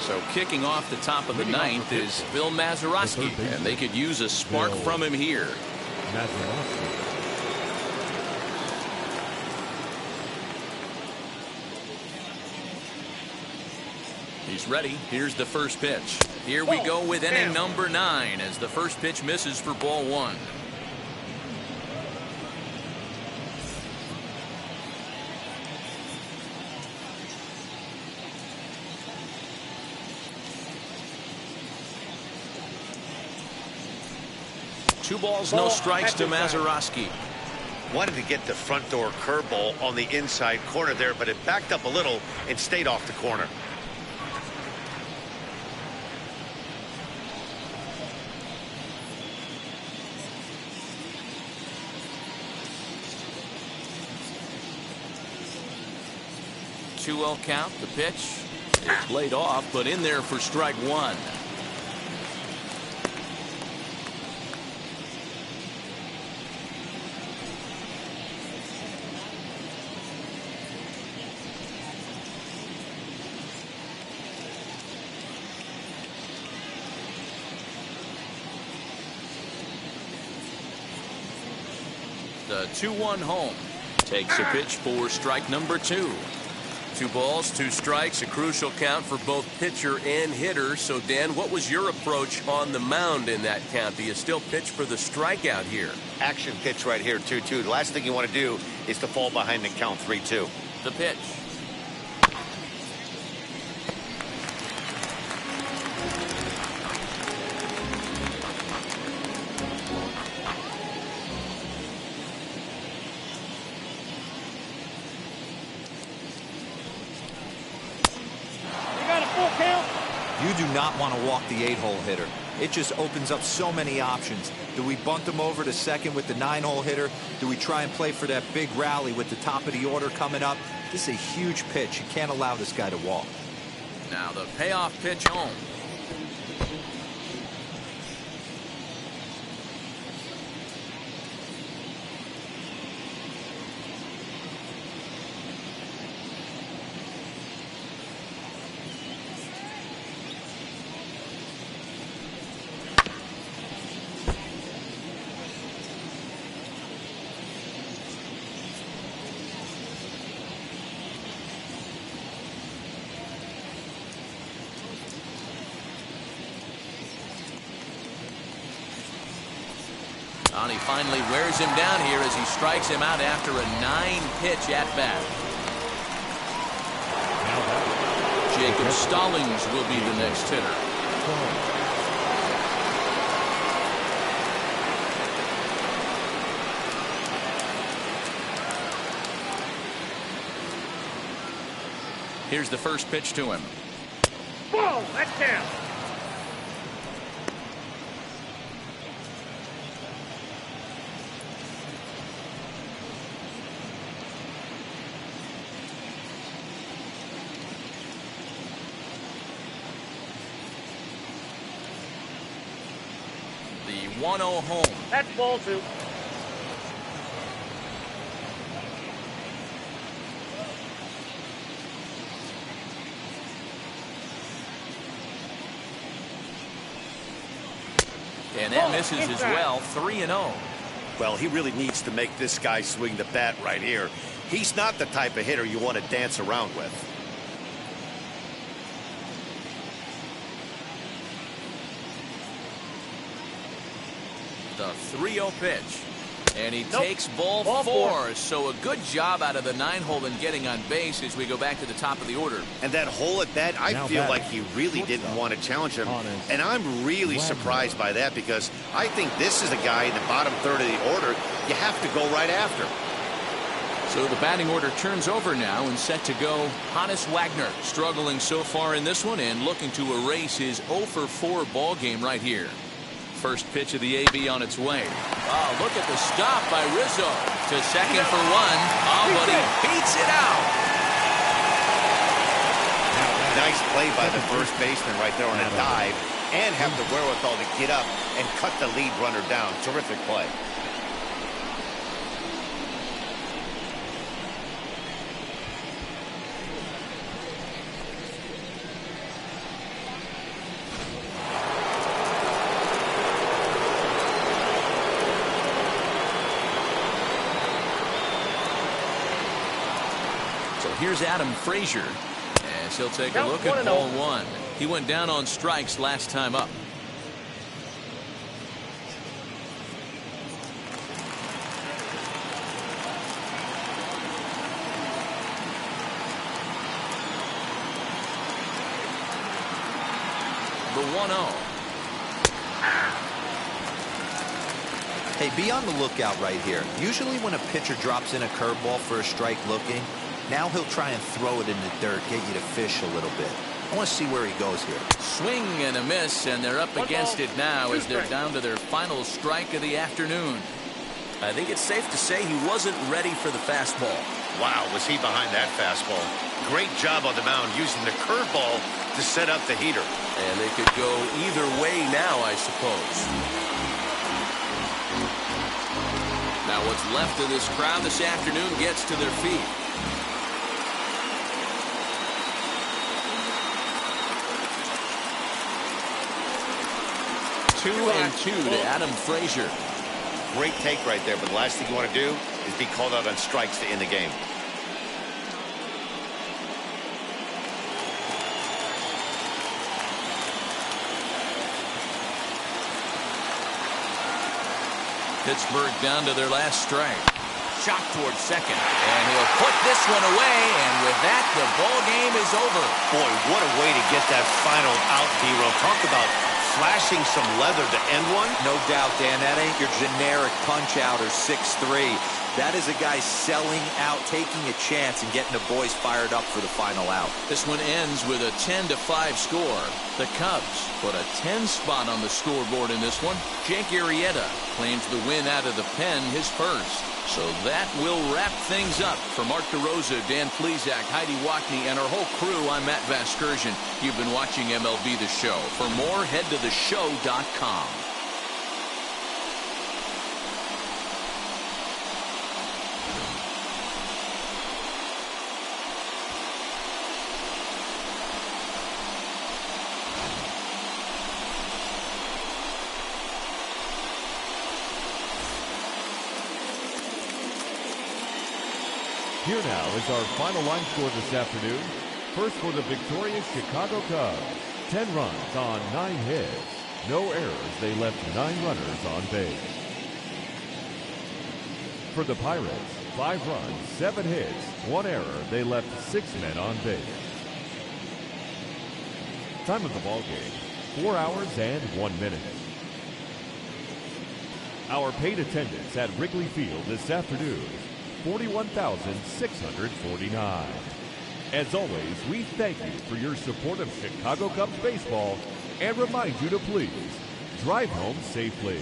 So kicking off the top of the 9th is Bill Mazeroski, and they could use a spark from him here. He's ready. Here's the first pitch. Here we go with inning number 9 as the first pitch misses for ball 1. Two balls, no strikes to Mazeroski. Wanted to get the front door curveball on the inside corner there, but it backed up a little and stayed off the corner. Two-0 count. The pitch is laid off, but in there for strike 1. The 2-1 home takes a pitch for strike number 2. 2 balls, 2 strikes, a crucial count for both pitcher and hitter. So, Dan, what was your approach on the mound in that count? Do you still pitch for the strikeout here? Action pitch right here, 2-2. The last thing you want to do is to fall behind and count 3-2. The pitch. You do not want to walk the 8-hole hitter. It just opens up so many options. Do we bunt him over to second with the 9-hole hitter? Do we try and play for that big rally with the top of the order coming up? This is a huge pitch. You can't allow this guy to walk. Now the payoff pitch home. And he finally wears him down here as he strikes him out after a 9-pitch at bat. Jacob Stallings will be the next hitter. Here's the first pitch to him. Ball, that's down. The 1-0 home. That's ball 2. And that misses as well, 3-0. Well, he really needs to make this guy swing the bat right here. He's not the type of hitter you want to dance around with. The 3-0 pitch. And he takes ball four. So a good job out of the 9-hole in getting on base as we go back to the top of the order. And that hole at bat, I feel like he really didn't want to challenge him. And I'm really surprised by that, because I think this is a guy in the bottom third of the order you have to go right after. So the batting order turns over now and set to go. Hannes Wagner struggling so far in this one and looking to erase his 0-for-4 ball game right here. First pitch of the AB on its way. Oh, look at the stop by Rizzo. To second for one. Oh, but he beats it out. Nice play by the first baseman right there on a dive, and have the wherewithal to get up and cut the lead runner down. Terrific play. Here's Adam Frazier as he'll take a look at ball one. He went down on strikes last time up. The 1-0. Hey, be on the lookout right here. Usually when a pitcher drops in a curveball for a strike looking, now he'll try and throw it in the dirt, get you to fish a little bit. I want to see where he goes here. Swing and a miss, and they're up against it now as they're down to their final strike of the afternoon. I think it's safe to say he wasn't ready for the fastball. Wow, was he behind that fastball. Great job on the mound using the curveball to set up the heater. And they could go either way now, I suppose. Now what's left of this crowd this afternoon gets to their feet. 2-2 to Adam Frazier. Great take right there, but the last thing you want to do is be called out on strikes to end the game. Pittsburgh down to their last strike. Shot towards second, and he'll put this one away, and with that, the ball game is over. Boy, what a way to get that final out, D-Row. Talk about flashing some leather to end one. No doubt, Dan. That ain't your generic punch-out or 6-3. That is a guy selling out, taking a chance, and getting the boys fired up for the final out. This one ends with a 10-5 score. The Cubs put a 10 spot on the scoreboard in this one. Jake Arrieta claims the win out of the pen, his first. So that will wrap things up. For Mark DeRosa, Dan Plesac, Heidi Wackney, and our whole crew, I'm Matt Vasgersian. You've been watching MLB The Show. For more, head to theshow.com. Here now is our final line score this afternoon. First for the victorious Chicago Cubs, 10 runs on 9 hits. No errors, they left 9 runners on base. For the Pirates, 5 runs, 7 hits, 1 error, they left 6 men on base. Time of the ball game, 4 hours and 1 minute. Our paid attendance at Wrigley Field this afternoon, 41,649. As always, we thank you for your support of Chicago Cubs baseball and remind you to please drive home safely.